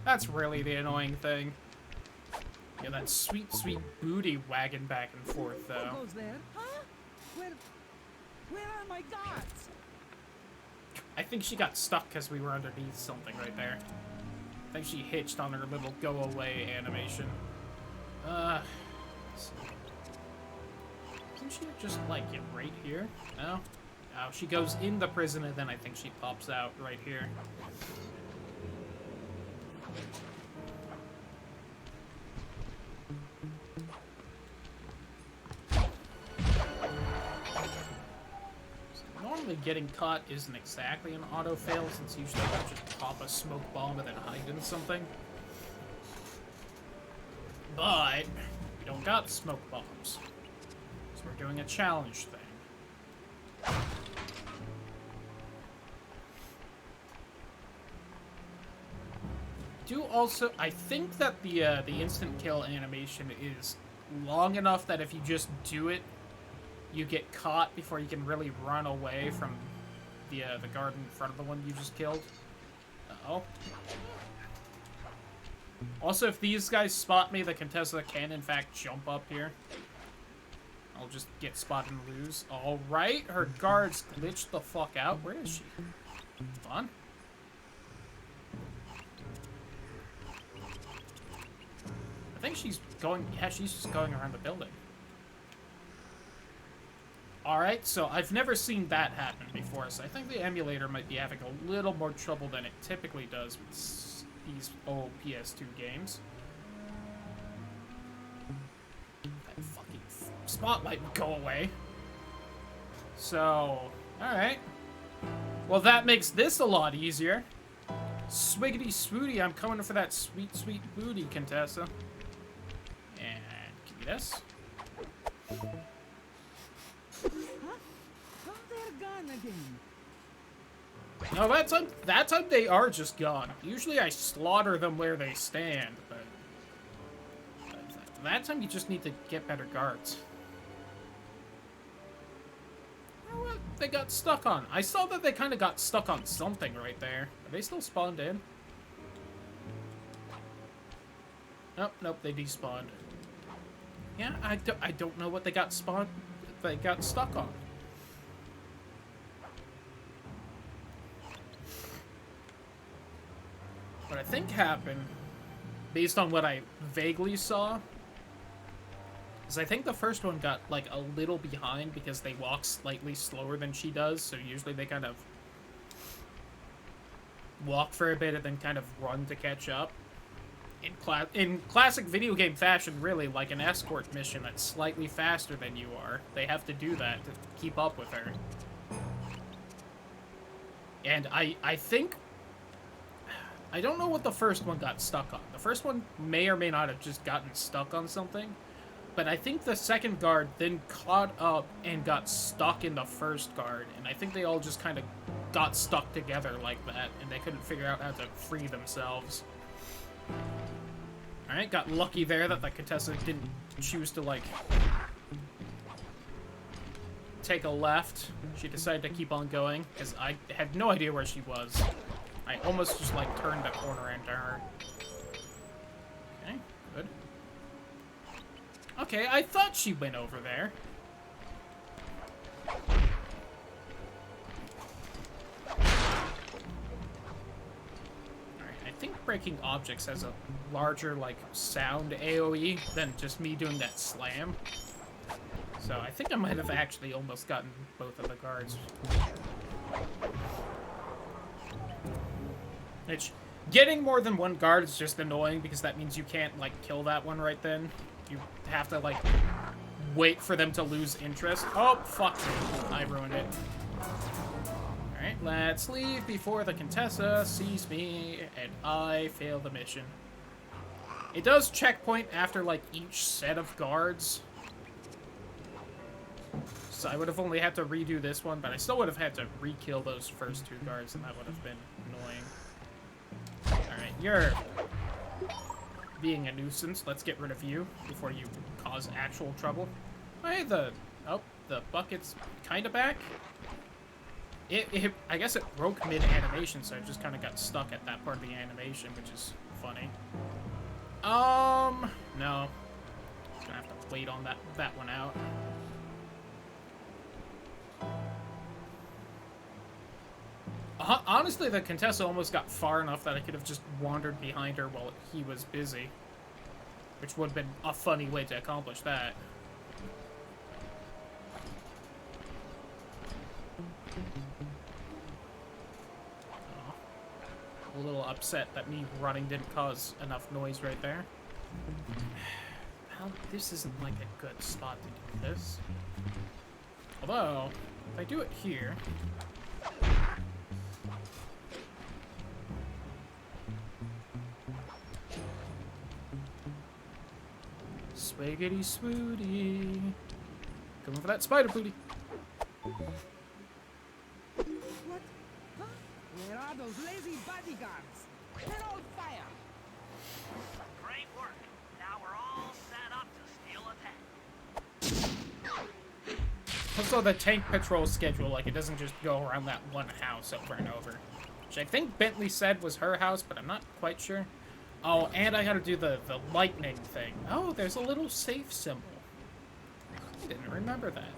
That's really the annoying thing. Yeah, that sweet, sweet booty wagging back and forth, though. What goes there? Huh? Where are my guards? I think she got stuck because we were underneath something right there. I think she hitched on her little go-away animation. Doesn't she just, like, get right here? No? Oh, she goes in the prison and then I think she pops out right here. Normally getting caught isn't exactly an auto fail, since usually I'll just pop a smoke bomb and then hide in something. But we don't got smoke bombs, so we're doing a challenge thing. I think that the instant kill animation is long enough that if you just do it, you get caught before you can really run away from the guard in front of the one you just killed. Uh-oh. Also, if these guys spot me, the Contessa can, in fact, jump up here. I'll just get spotted and lose. Alright, her guards glitched the fuck out. Where is she? Hold on. I think she's going... Yeah, she's just going around the building. Alright, so I've never seen that happen before, so I think the emulator might be having a little more trouble than it typically does with these old PS2 games. That fucking spotlight would go away. So, alright. Well, that makes this a lot easier. Swiggity swooty, I'm coming for that sweet, sweet booty, Contessa. And give me this. Huh? They're gone again. No, that time they are just gone. Usually I slaughter them where they stand, but that time you just need to get better guards. You know what? They got stuck on. I saw that they kind of got stuck on something right there. Are they still spawned in? Nope, nope, they despawned. Yeah, I don't know what they got stuck on. What I think happened, based on what I vaguely saw, is I think the first one got, like, a little behind because they walk slightly slower than she does, so usually they kind of walk for a bit and then kind of run to catch up. In classic video game fashion, really, like an escort mission that's slightly faster than you are, they have to do that to keep up with her. And I think... I don't know what the first one got stuck on. The first one may or may not have just gotten stuck on something, but I think the second guard then caught up and got stuck in the first guard, and I think they all just kind of got stuck together like that, and they couldn't figure out how to free themselves. Alright, got lucky there that the Contessa didn't choose to, like, take a left. She decided to keep on going, because I had no idea where she was. I almost just, like, turned the corner into her. Okay, good. Okay, I thought she went over there. Alright, I think breaking objects has a larger, like, sound AoE than just me doing that slam. So I think I might have actually almost gotten both of the guards. Which, getting more than one guard is just annoying because that means you can't, like, kill that one right then. You have to, like, wait for them to lose interest. Oh, fuck me. I ruined it. Alright, let's leave before the Contessa sees me and I fail the mission. It does checkpoint after, like, each set of guards. So I would have only had to redo this one, but I still would have had to re-kill those first two guards, and that would have been annoying. Alright, you're being a nuisance. Let's get rid of you before you cause actual trouble. Hey, the bucket's kind of back. I guess it broke mid-animation, so it just kind of got stuck at that part of the animation, which is funny. No. Just gonna have to wait on that one out. Honestly, the Contessa almost got far enough that I could have just wandered behind her while he was busy. Which would have been a funny way to accomplish that. a little upset that me running didn't cause enough noise right there. Well, this isn't like a good spot to do this. Although, if I do it here... Swaggity swooty. Coming for that spider booty. What? Huh? Where are those lazy bodyguards? They're on fire! Great work. Now we're all set up to steal a tank. Also, the tank patrol schedule, like, it doesn't just go around that one house over and over. Which I think Bentley said was her house, but I'm not quite sure. Oh, and I gotta do the lightning thing. Oh, there's a little safe symbol. I didn't remember that.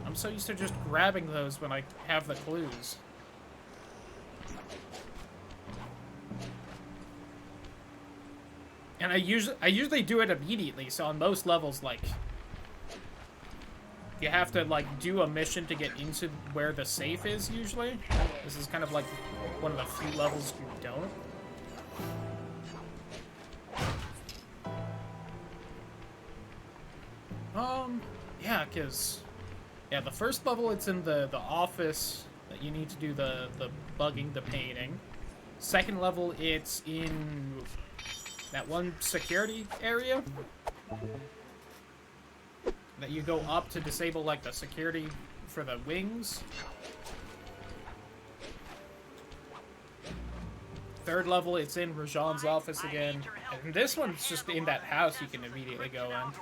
I'm so used to just grabbing those when I have the clues. And I usually do it immediately, so on most levels, like, you have to, like, do a mission to get into where the safe is, usually. This is kind of like one of the few levels you don't. Yeah, yeah, the first level, it's in the office that you need to do the bugging, the painting. Second level, it's in that one security area that you go up to disable, like, the security for the wings. Third level, it's in Rajan's office again. And this one's just in that house you can immediately go in.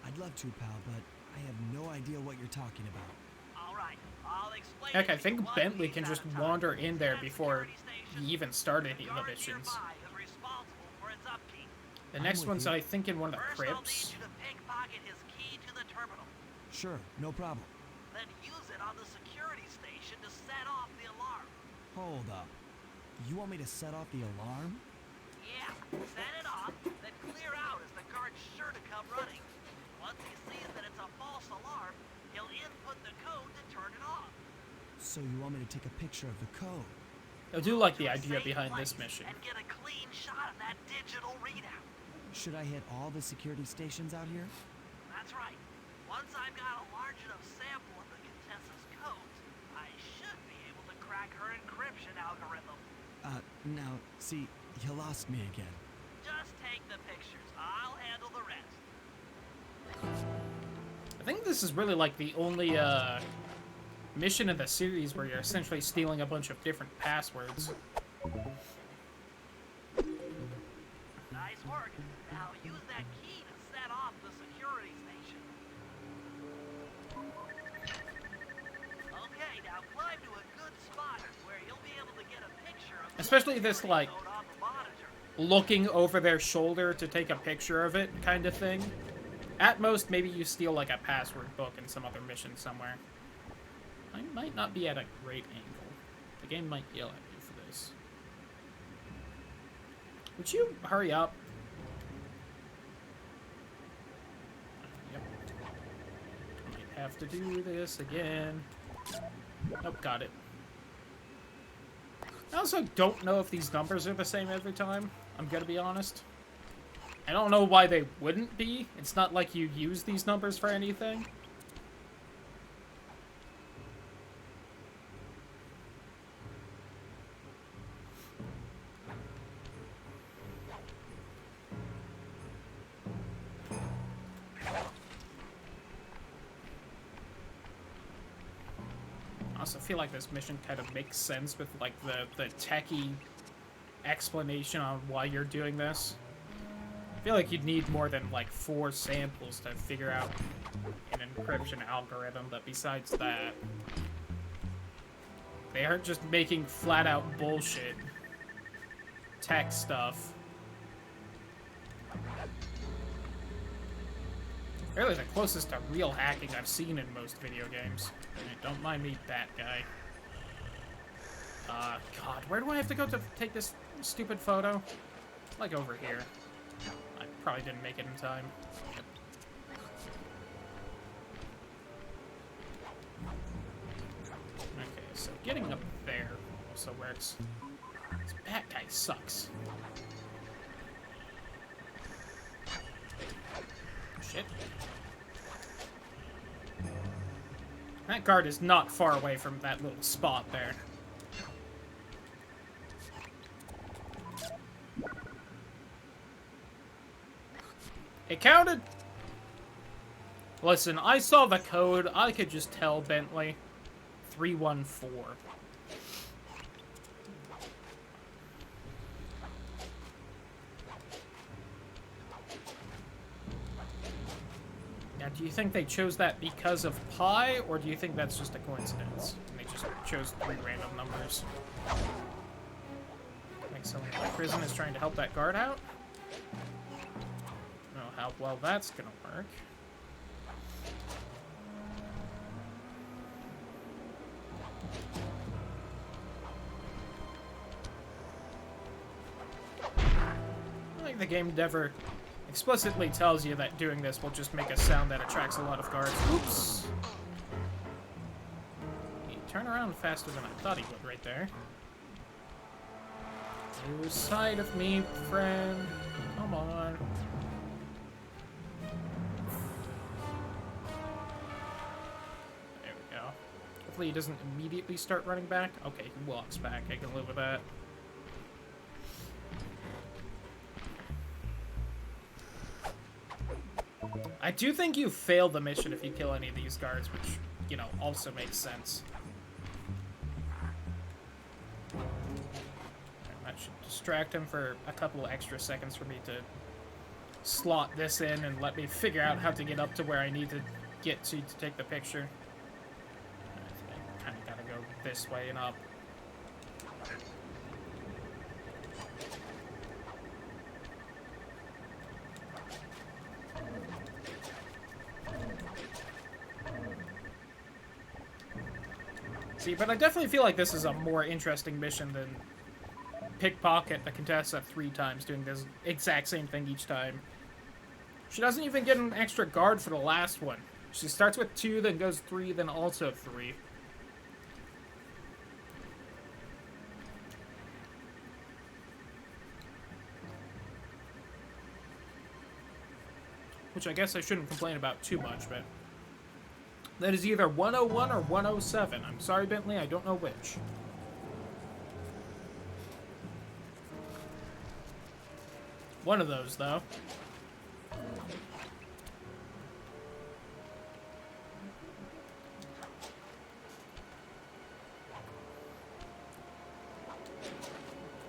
I'd love to, pal, but I have no idea what you're talking about. All right, I'll explain. Heck, I think Bentley can just wander in there before he even started any of the missions. The next one's, I think, in one of the crypts. Sure, no problem. Then use it on the security station to set off the alarm. Hold up. You want me to set off the alarm? Yeah, set it off, then clear out as the guard's sure to come running. Once he sees that it's a false alarm, he'll input the code to turn it off. So you want me to take a picture of the code? I do like the idea behind this mission. And get a clean shot of that digital readout. Should I hit all the security stations out here? That's right. Once I've got a large enough sample of the Contessa's codes, I should be able to crack her encryption algorithm. Now, see, you lost me again. Just take the pictures. I'll handle the rest. I think this is really, like, the only, mission in the series where you're essentially stealing a bunch of different passwords. Nice work. Now use that key to set off the security station. Okay, now climb to a good spot where you'll be able to get a picture of the Especially this, like, code on the monitor. looking over their shoulder to take a picture of it kind of thing. At most, maybe you steal, like, a password book in some other mission somewhere. I might not be at a great angle. The game might yell at me for this. Would you hurry up? Yep. Might have to do this again. Nope, got it. I also don't know if these numbers are the same every time. I'm gonna be honest. I don't know why they wouldn't be. It's not like you use these numbers for anything. I also feel like this mission kind of makes sense with, like, the techie explanation on why you're doing this. I feel like you'd need more than, like, 4 samples to figure out an encryption algorithm, but besides that, they aren't just making flat-out bullshit tech stuff. Really the closest to real hacking I've seen in most video games. Don't mind me, that guy. God, where do I have to go to take this stupid photo? Like over here. I probably didn't make it in time. Yep. Okay, so getting up there also works. This bat guy sucks. Shit. That guard is not far away from that little spot there. It counted! Listen, I saw the code. I could just tell Bentley. 314. Now, do you think they chose that because of pi, or do you think that's just a coincidence? And they just chose 3 random numbers. Like someone in the prison is trying to help that guard out? I don't know how well that's gonna work. I think the game never explicitly tells you that doing this will just make a sound that attracts a lot of guards. Oops! He turned around faster than I thought he would right there. Lose sight of me, friend. Come on. There we go. Hopefully he doesn't immediately start running back. Okay, he walks back. I can live with that. I do think you fail the mission if you kill any of these guards, which, you know, also makes sense. That should distract him for a couple extra seconds for me to slot this in and let me figure out how to get up to where I need to get to take the picture. I kind of gotta go this way and up. See, but I definitely feel like this is a more interesting mission than pickpocket the Contessa 3 times, doing this exact same thing each time. She doesn't even get an extra guard for the last one. She starts with 2, then goes 3, then also 3. Which I guess I shouldn't complain about too much, but that is either 101 or 107. I'm sorry, Bentley, I don't know which. One of those, though.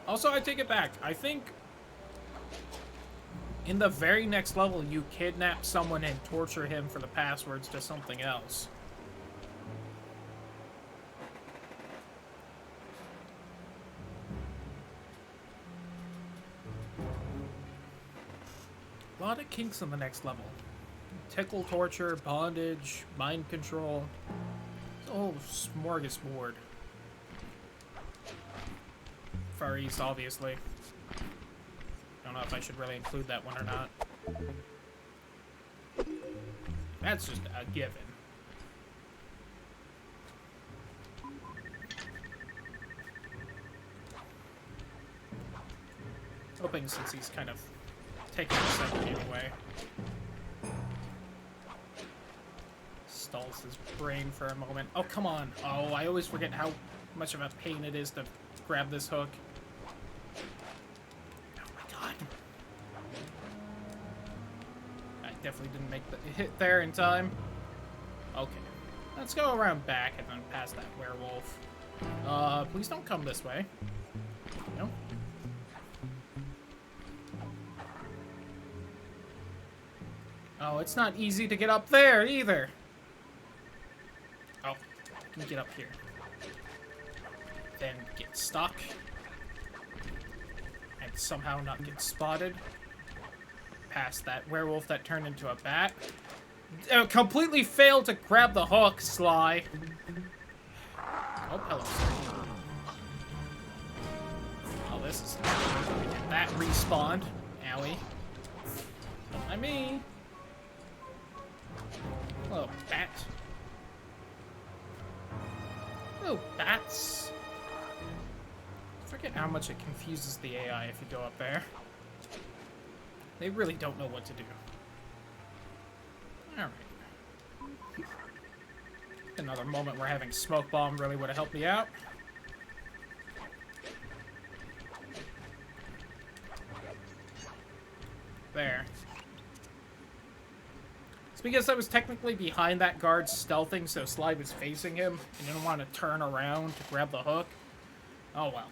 Also, I take it back. I think in the very next level, you kidnap someone and torture him for the passwords to something else. A lot of kinks on the next level. Tickle torture, bondage, mind control. It's a whole smorgasbord. Far East, obviously. Don't know if I should really include that one or not. That's just a given. Hoping since he's kind of taking the second game away. Stalls his brain for a moment. Oh, come on. Oh, I always forget how much of a pain it is to grab this hook. Definitely didn't make the hit there in time. Okay. Let's go around back and then past that werewolf. Please don't come this way. No. Oh, it's not easy to get up there either. Oh, I can get up here. Then get stuck. And somehow not get spotted. Past that werewolf that turned into a bat. Completely failed to grab the hook, Sly. Oh, hello, sir. Oh, this is... That respawned. Owie. Don't mind me. Hello, bat. Hello, bats. forget how much it confuses the AI if you go up there. They really don't know what to do. Alright. Another moment where having smoke bomb really would have helped me out. There. It's because I was technically behind that guard stealthing, so Sly was facing him and didn't want to turn around to grab the hook. Oh well.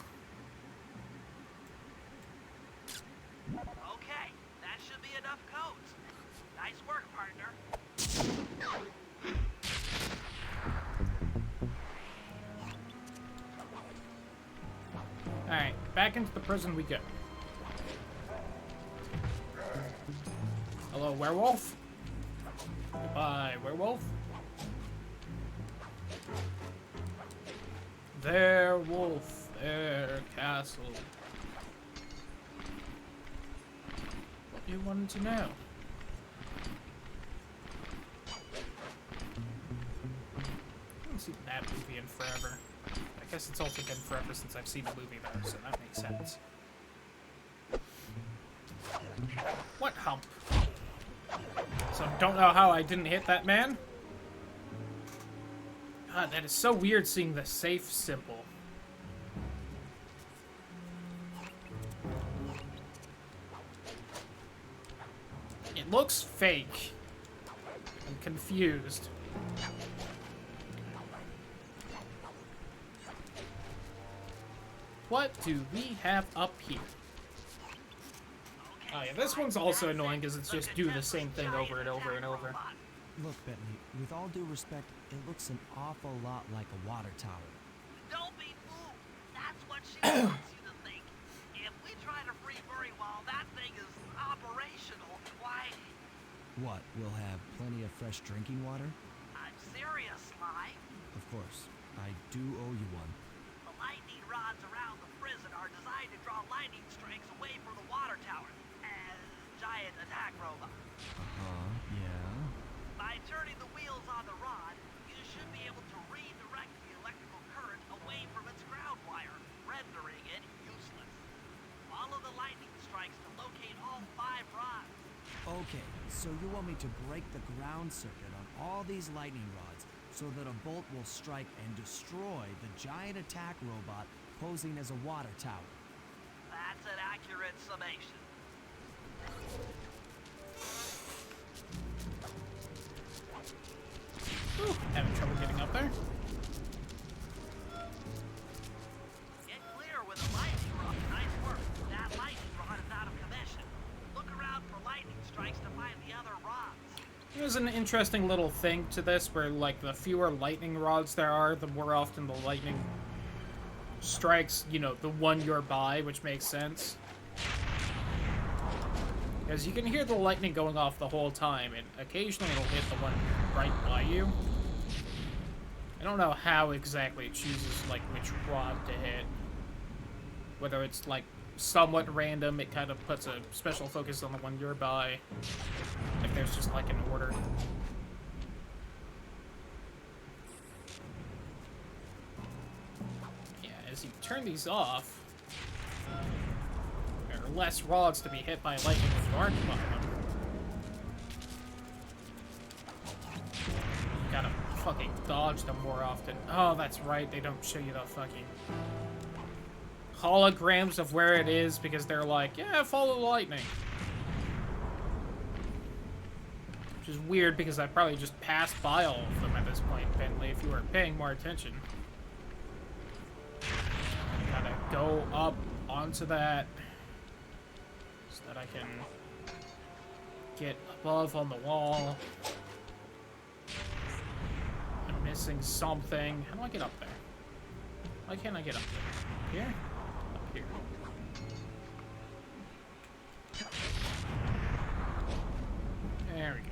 Okay, that should be enough codes. Nice work, partner. Alright, back into the prison we go. Hello, werewolf? Goodbye, werewolf. Their wolf, their castle. What you wanted to know? I haven't seen that movie in forever. I guess it's also been forever since I've seen a movie though, so that makes sense. What hump? So don't know how I didn't hit that man. God, that is so weird seeing the safe symbol. It looks fake. I'm confused. What do we have up here? Oh yeah, this one's also annoying because it's just do the same thing over and over and over. Look, Bentley, with all due respect, it looks an awful lot like a water tower. Don't be fooled. That's what she wants you to think. If we try to free Murray while that thing is operational, why? What, we'll have plenty of fresh drinking water? I'm serious, Sly. Of course. I do owe you one. The lightning rods around the prison are designed to draw lightning strikes away from the water tower. Giant attack robot. Yeah. By turning the wheels on the rod, you should be able to redirect the electrical current away from its ground wire, rendering it useless. Follow the lightning strikes to locate all 5 rods. Okay, so you want me to break the ground circuit on all these lightning rods so that a bolt will strike and destroy the giant attack robot posing as a water tower? That's an accurate summation. Ooh, having trouble getting up there. Get clear with a lightning rod. Nice work. That lightning rod is out of commission. Look around for lightning strikes to find the other rods. There's an interesting little thing to this where, like, the fewer lightning rods there are, the more often the lightning strikes, you know, the one you're by, which makes sense. Because you can hear the lightning going off the whole time, and occasionally it'll hit the one right by you. I don't know how exactly it chooses, like, which rod to hit. Whether it's, like, somewhat random, it kind of puts a special focus on the one you're by. If there's just, like, an order. Yeah, as you turn these off, there are less rods to be hit by lightning if you aren't by them. You gotta fucking dodge them more often. Oh, that's right, they don't show you the fucking holograms of where it is because they're like, yeah, follow the lightning. Which is weird because I probably just passed by all of them at this point, Bentley, if you were paying more attention. Gotta go up onto that so that I can get above on the wall. I'm missing something. How do I get up there? Why can't I get up there? Here? Up here. There we go.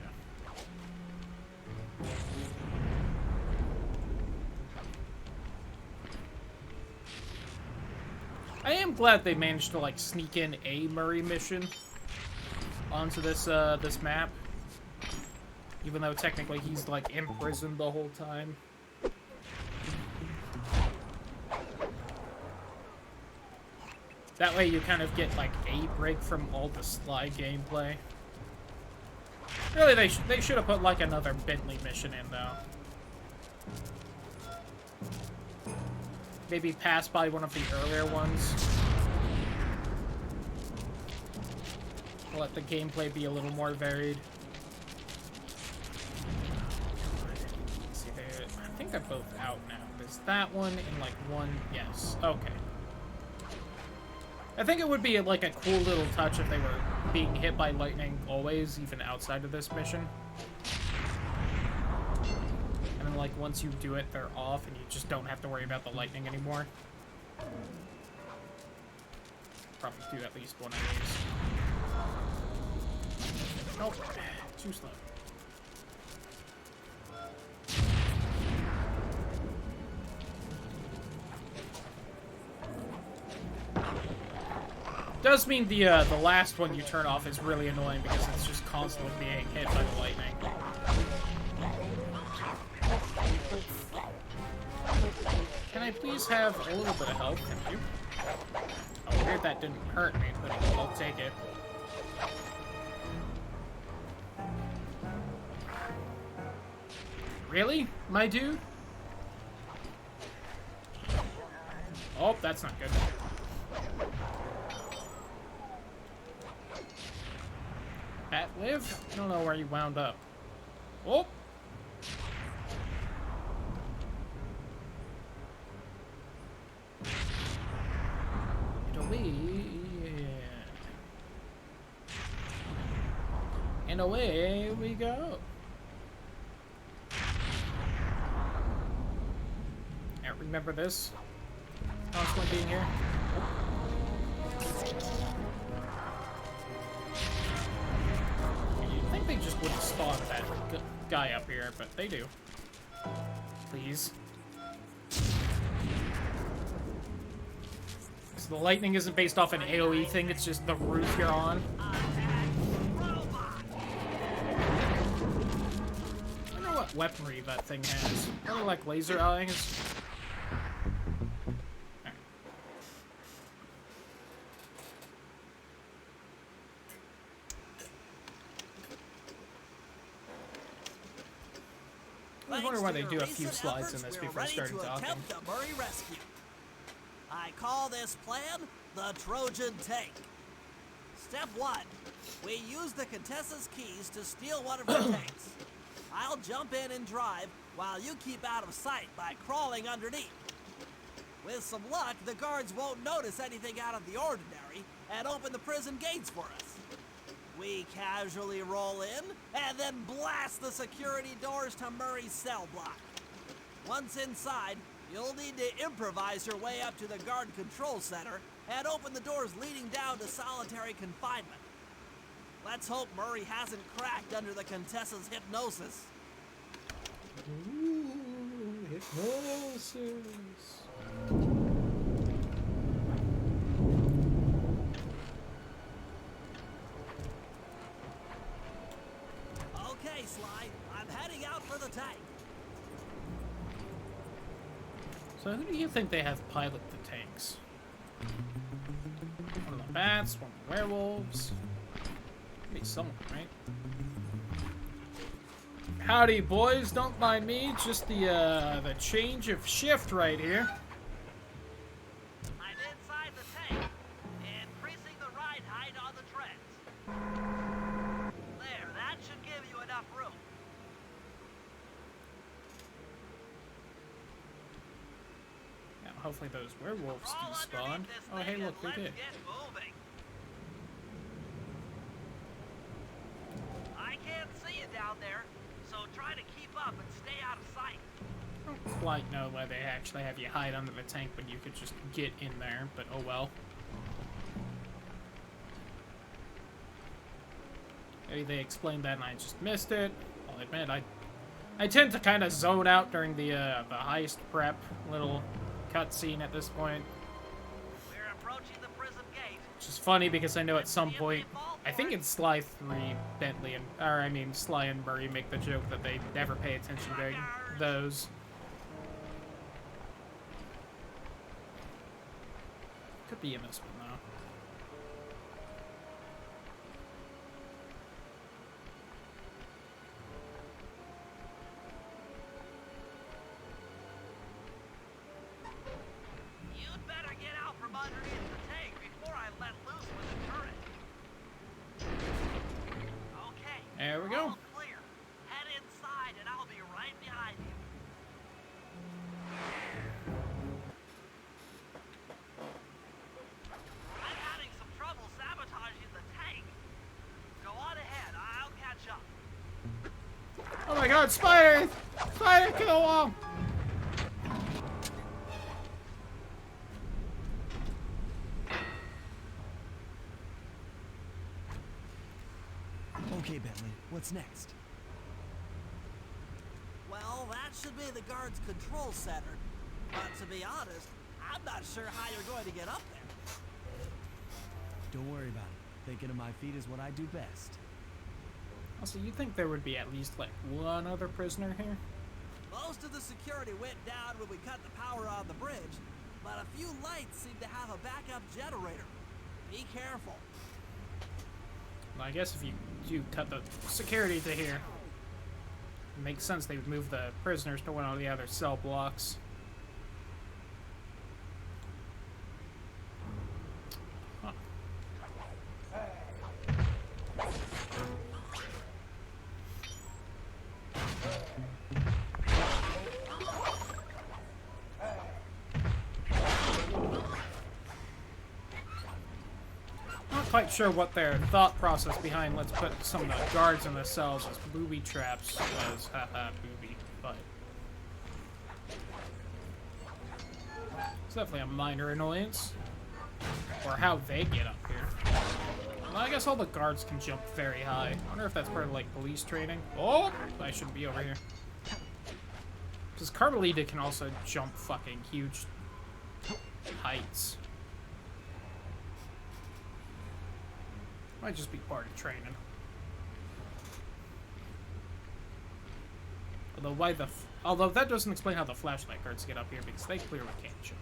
I am glad they managed to, like, sneak in a Murray mission onto this, this map. Even though technically he's, like, imprisoned the whole time. That way you kind of get like a break from all the Sly gameplay. Really, they should have put like another Bentley mission in though. Maybe pass by one of the earlier ones. Let the gameplay be a little more varied. Let's see, I think they're both out now. There's that one and like one. Yes. Okay. I think it would be like a cool little touch if they were being hit by lightning always, even outside of this mission. And then like once you do it, they're off and you just don't have to worry about the lightning anymore. Probably do at least one of these. Nope. Too slow. Does mean the last one you turn off is really annoying because it's just constantly being hit by the lightning. Can I please have a little bit of help? Thank you. Oh, weird that didn't hurt me, but I'll take it. Really, my dude? Oh, that's not good. Bat live? I don't know where you wound up. Oh! And away. And away we go. I remember this. Constantly being here. You'd think they just wouldn't spawn that guy up here, but they do. Please. So the lightning isn't based off an AoE thing, it's just the roof you're on. I wonder what weaponry that thing has. Probably like laser eyes. I wonder why they do a few slides in this before starting talking. I call this plan the Trojan Tank. Step 1. We use the Contessa's keys to steal one of her tanks. I'll jump in and drive while you keep out of sight by crawling underneath. With some luck, the guards won't notice anything out of the ordinary and open the prison gates for us. We casually roll in, and then blast the security doors to Murray's cell block. Once inside, you'll need to improvise your way up to the guard control center and open the doors leading down to solitary confinement. Let's hope Murray hasn't cracked under the Contessa's hypnosis. Ooh, hypnosis. Okay, Sly, I'm heading out for the tank. So who do you think they have pilot the tanks? One of the bats, one of the werewolves. Maybe someone, right? Howdy, boys. Don't mind me. Just the change of shift right here. I'm inside the tank, increasing the ride height on the treads. There, that should give you enough room. Yeah, hopefully those werewolves Crawl despawned. underneath this Oh, hey, thing look, and they did. let's get moving. I can't see you down there, so try to keep up and stay out of sight. I don't quite know why they actually have you hide under the tank when you could just get in there, but oh well. Maybe they explained that and I just missed it. I'll admit, I tend to kind of zone out during the heist prep little cutscene at this point. We're approaching the prison gate. Which is funny because I know at some point, I think in Sly 3, Bentley and, or I mean Sly and Murray make the joke that they never pay attention during those. Could be in this one though. guard! Spider! Spider, kill him! Okay, Bentley, what's next? Well, that should be the guard's control center. But to be honest, I'm not sure how you're going to get up there. Don't worry about it. Thinking of my feet is what I do best. Also, you'd think there would be at least, like, one other prisoner here? Most of the security went down when we cut the power on the bridge, but a few lights seem to have a backup generator. Be careful. Well, I guess if you cut the security to here, it makes sense they would move the prisoners to one of the other cell blocks. Huh. Not quite sure what their thought process behind let's put some of the guards in the cells as booby traps was. Haha, booby, but it's definitely a minor annoyance. Or how they get up here. Well, I guess all the guards can jump very high. I wonder if that's part of, like, police training. Oh! I shouldn't be over here. Because Carmelita can also jump fucking huge heights. Might just be part of training. Although that doesn't explain how the flashlight guards get up here, because they clearly can't jump.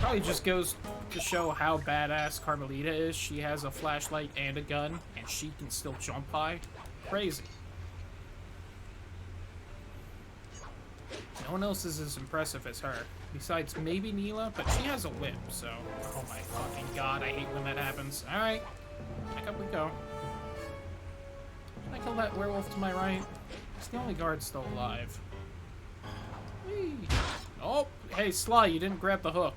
Probably just goes to show how badass Carmelita is. She has a flashlight and a gun, and she can still jump high. Crazy. No one else is as impressive as her. Besides maybe Neela, but she has a whip, so... Oh my fucking god, I hate when that happens. Alright. Back up we go. Can I kill that werewolf to my right? It's the only guard still alive. Whee! Oh! Hey, Sly, you didn't grab the hook.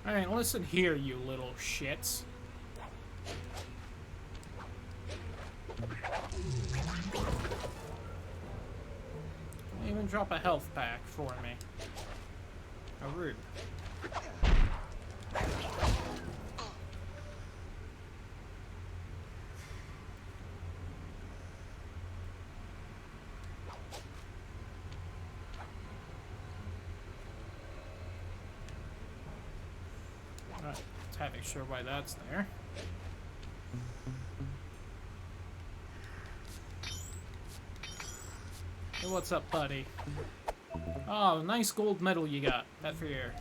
Alright, listen here, you little shits. Even drop a health pack for me. How rude. Not entirely sure why that's there. Hey, what's up, buddy? Oh, nice gold medal you got. That for your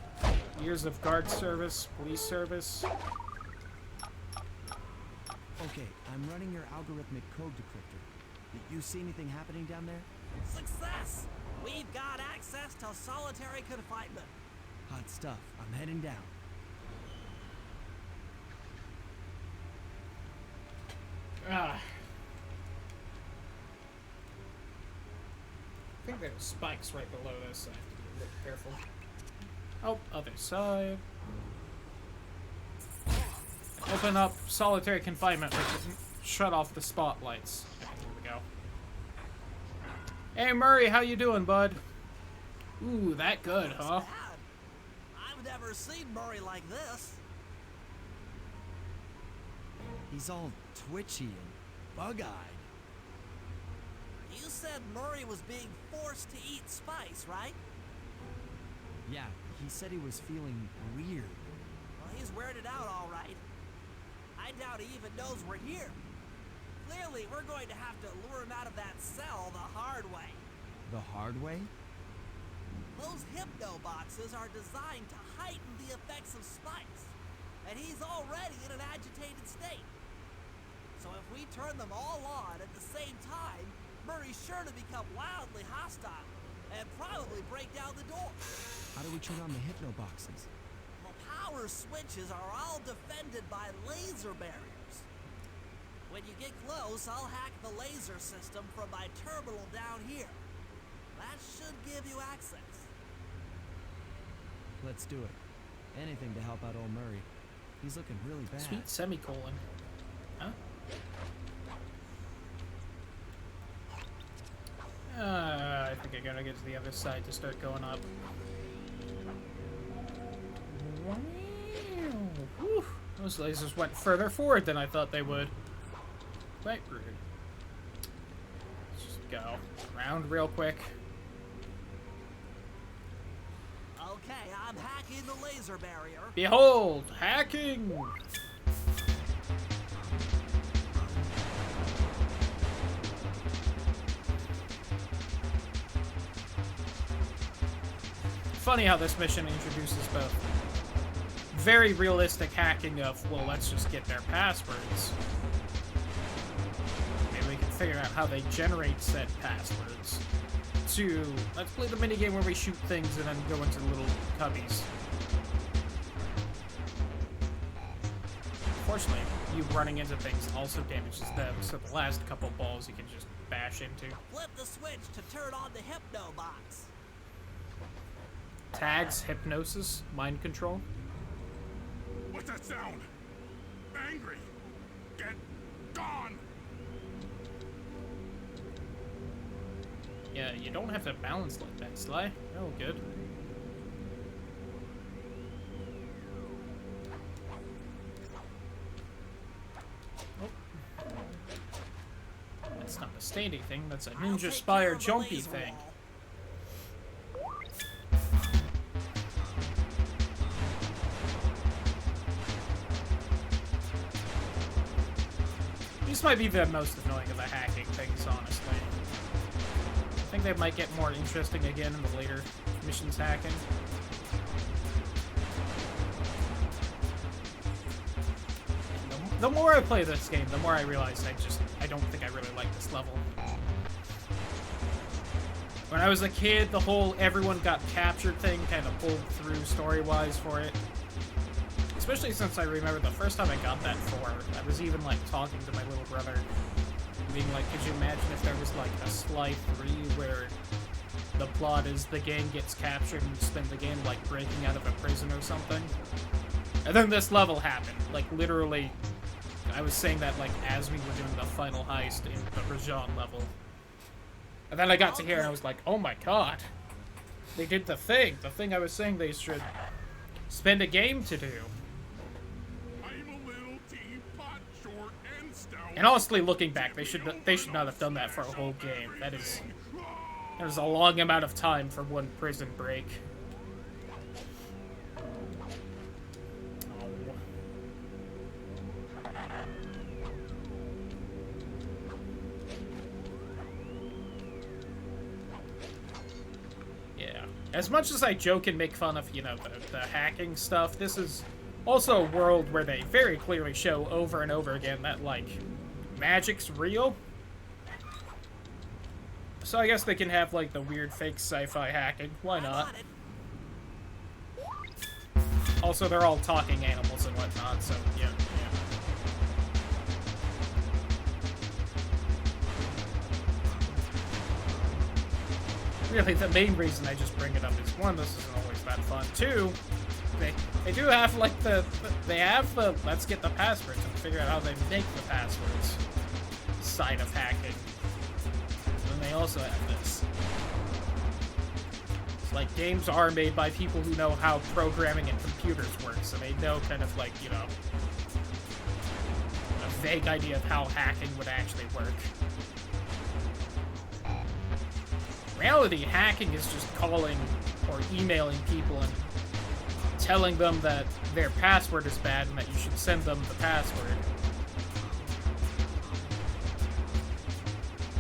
years of guard service, police service. Okay, I'm running your algorithmic code decryptor. Did you see anything happening down there? Success! We've got access to solitary confinement. Hot stuff. I'm heading down. Ah. I think there's spikes right below this, so I have to be a little careful. Oh, other side. Open up solitary confinement, but shut off the spotlights. Here we go. Hey Murray, how you doing, bud? Ooh, that good, huh? Bad. I've never seen Murray like this. He's all twitchy and bug-eyed. You said Murray was being forced to eat spice, right? Yeah, he said he was feeling weird. Well, he's weirded out all right. I doubt he even knows we're here. Clearly, we're going to have to lure him out of that cell the hard way. The hard way? Those hypno boxes are designed to heighten the effects of spice, and he's already in an agitated state. So if we turn them all on at the same time, Murray's sure to become wildly hostile. and probably break down the door. How do we turn on the hypno boxes? The power switches are all defended by laser barriers. When you get close, I'll hack the laser system from my terminal down here. That should give you access. Let's do it. Anything to help out old Murray. He's looking really bad. Sweet semicolon. Huh? I think I gotta get to the other side to start going up. Wow. Whew. Those lasers went further forward than I thought they would. Quite rude. Let's just go around real quick. Okay, I'm hacking the laser barrier. Behold, hacking! Funny how this mission introduces both very realistic hacking of, well, let's just get their passwords. Maybe we can figure out how they generate said passwords. To, let's play the minigame where we shoot things and then go into little cubbies. Fortunately, you running into things also damages them, so the last couple balls you can just bash into. Flip the switch to turn on the hypno box. Tags, hypnosis, mind control. What's that sound? Angry. Get gone. Yeah, you don't have to balance like that, Sly. Oh, good. Oh. That's not a standing thing, that's a I'll Ninja take Spire care of the jumpy laser thing. wall. These might be the most annoying of the hacking things, honestly. I think they might get more interesting again in the later missions hacking. And the more I play this game, the more I realize I don't think I really like this level. When I was a kid, the whole everyone got captured thing kind of pulled through story-wise for it. Especially since I remember the first time I got that 4, I was even, like, talking to my little brother, being like, could you imagine if there was, like, a Sly 3 where the plot is the gang gets captured and you spend the game, like, breaking out of a prison or something? And then this level happened. Like, literally, I was saying that, like, as we were doing the final heist in the Rajan level. And then I got to here and I was like, oh my god. They did the thing I was saying they should spend a game to do. And honestly, looking back, they should not have done that for a whole game. That is a long amount of time for one prison break. Oh. Yeah. As much as I joke and make fun of, you know, the hacking stuff, this is also a world where they very clearly show over and over again that, like, magic's real. So I guess they can have, like, the weird fake sci-fi hacking. Why not? Also, they're all talking animals and whatnot, so, yeah. Really, the main reason I just bring it up is, 1, this isn't always that fun. 2, they do have, like, they have the let's get the passwords and figure out how they make the passwords side of hacking. And they also have this. It's like, games are made by people who know how programming and computers work, so they know kind of, like, you know, a vague idea of how hacking would actually work. In reality, hacking is just calling or emailing people and telling them that their password is bad and that you should send them the password.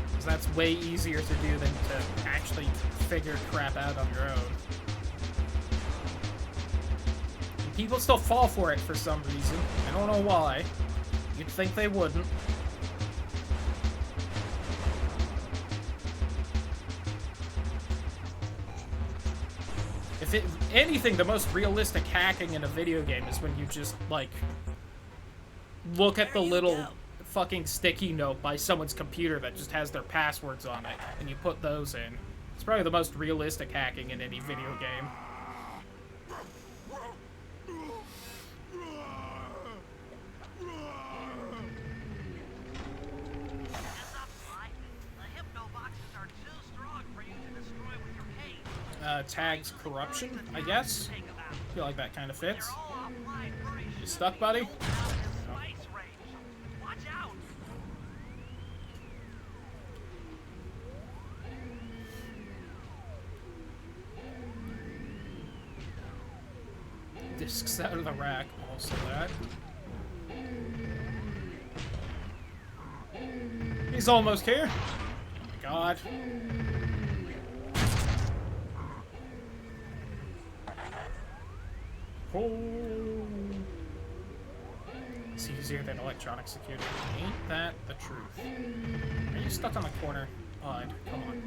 Because that's way easier to do than to actually figure crap out on your own. And people still fall for it for some reason. I don't know why. You'd think they wouldn't. If anything, the most realistic hacking in a video game is when you just, like, look at the little fucking sticky note by someone's computer that just has their passwords on it, and you put those in. It's probably the most realistic hacking in any video game. Tags corruption, I guess. Feel like that kind of fits. You stuck, buddy? Discs out of the rack, also that. He's almost here. Oh my god. Oh. It's easier than electronic security. Ain't that the truth? Are you stuck on the corner? Oh, come on.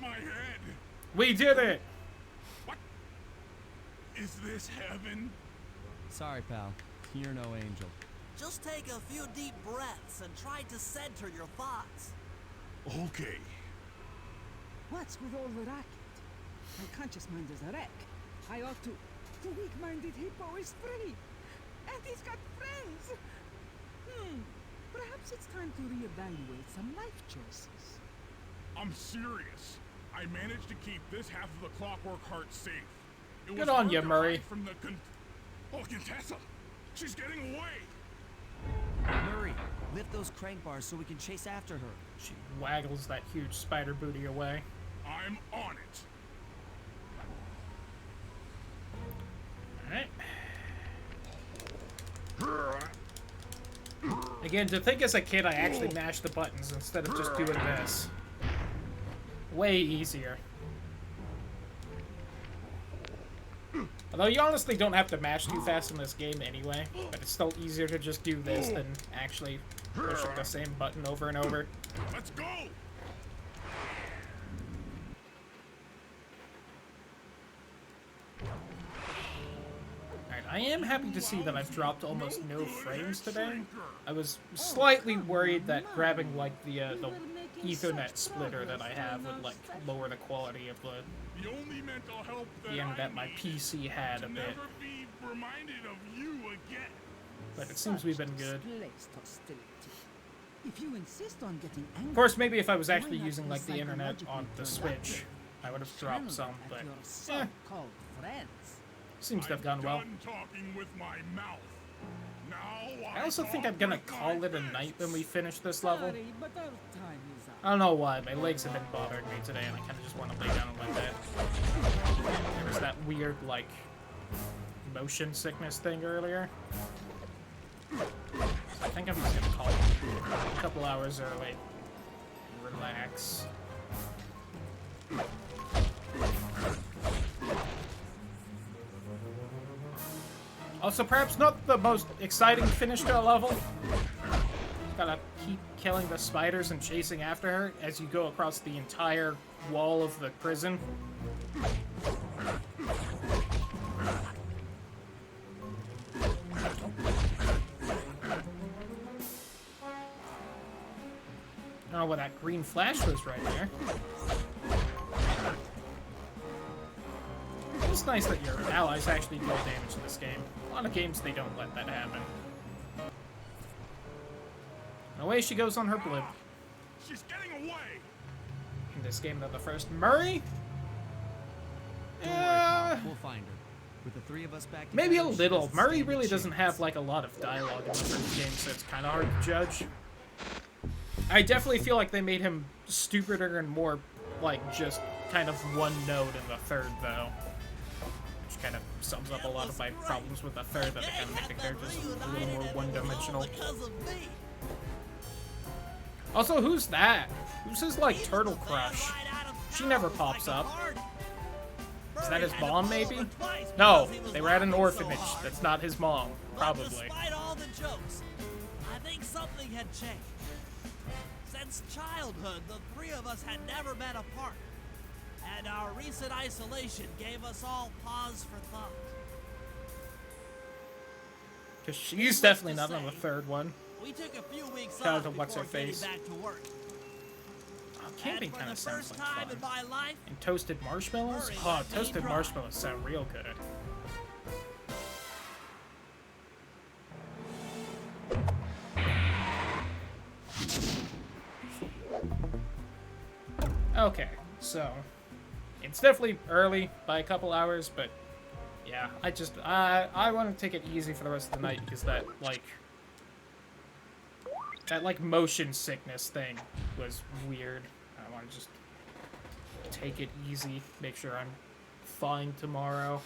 My head! We did it! What? Is this heaven? Sorry, pal. You're no angel. Just take a few deep breaths and try to center your thoughts. Okay. What's with all the racket? My conscious mind is a wreck. I ought to. The weak-minded hippo is free. And he's got friends. Perhaps it's time to reevaluate some life choices. I'm serious. I managed to keep this half of the Clockwork Heart safe. It Good was on hard you, to Murray. hide from the Contessa! She's getting away! Murray, lift those crank bars so we can chase after her. She waggles that huge spider booty away. I'm on it. Alright. Again, to think as a kid I actually mashed the buttons instead of just doing this. Way easier. Although you honestly don't have to mash too fast in this game anyway, but it's still easier to just do this than actually pushing the same button over and over. Let's go! Alright, I am happy to see that I've dropped almost no frames today. I was slightly worried that grabbing like the Ethernet splitter that I have would like lower the quality of the only mental help that internet my PC had a bit. never be reminded of you again. But it seems we've been good. Displaced hostility. If you insist on getting angry, Of course, maybe if I was why actually not using like the internet psychologically on the productive? Switch, I would have Channel dropped some, them but at your eh, so-called friends. seems to have gone I'm well. done talking with my mouth. Now I also think I'm talk gonna with call my it a night when we fists. finish this level. Sorry, but our time is up. I don't know why, my legs have been bothering me today and I kind of just want to lay down on my bed. There was that weird, like, motion sickness thing earlier. So I think I'm just gonna call it a couple hours early. Relax. Also, perhaps not the most exciting finish to a level. Gotta keep killing the spiders and chasing after her as you go across the entire wall of the prison. I don't know what that green flash was right there. It's nice that your allies actually deal damage in this game. A lot of games, they don't let that happen. And away she goes on her blimp. She's getting away. In this game, they're the first. Murray? Don't worry, pal. We'll find her. With the three of us back Maybe a together, she little. doesn't Murray stand a really doesn't chance. have, like, a lot of dialogue in the first game, so it's kind of hard to judge. I definitely feel like they made him stupider and more, like, just kind of one note in the third, though. Which kind of sums up a lot of my problems with the third, that they kind of make the characters a little more one-dimensional. Because of me. Also, who's that? Who's his, like, turtle crush? She never pops up. Is that his had to mom, fall maybe? over twice No, because he was they were at an laughing so orphanage. hard. That's not his mom, But probably. despite all the jokes, I think something had changed. Since childhood, the three of us had never been apart, and our recent isolation gave us all pause for thought. Because she's Needless definitely to not on the say, third one. We took a few weeks Shout out off to before What's-Her-Face. getting back to work. Oh, camping And for kind the of sounds first like time fun. in my life, And toasted marshmallows? Hurry, Oh, let me toasted drive. marshmallows sound real good. Okay, so it's definitely early by a couple hours, but yeah, I want to take it easy for the rest of the night because that motion sickness thing was weird. I want to just take it easy, make sure I'm fine tomorrow.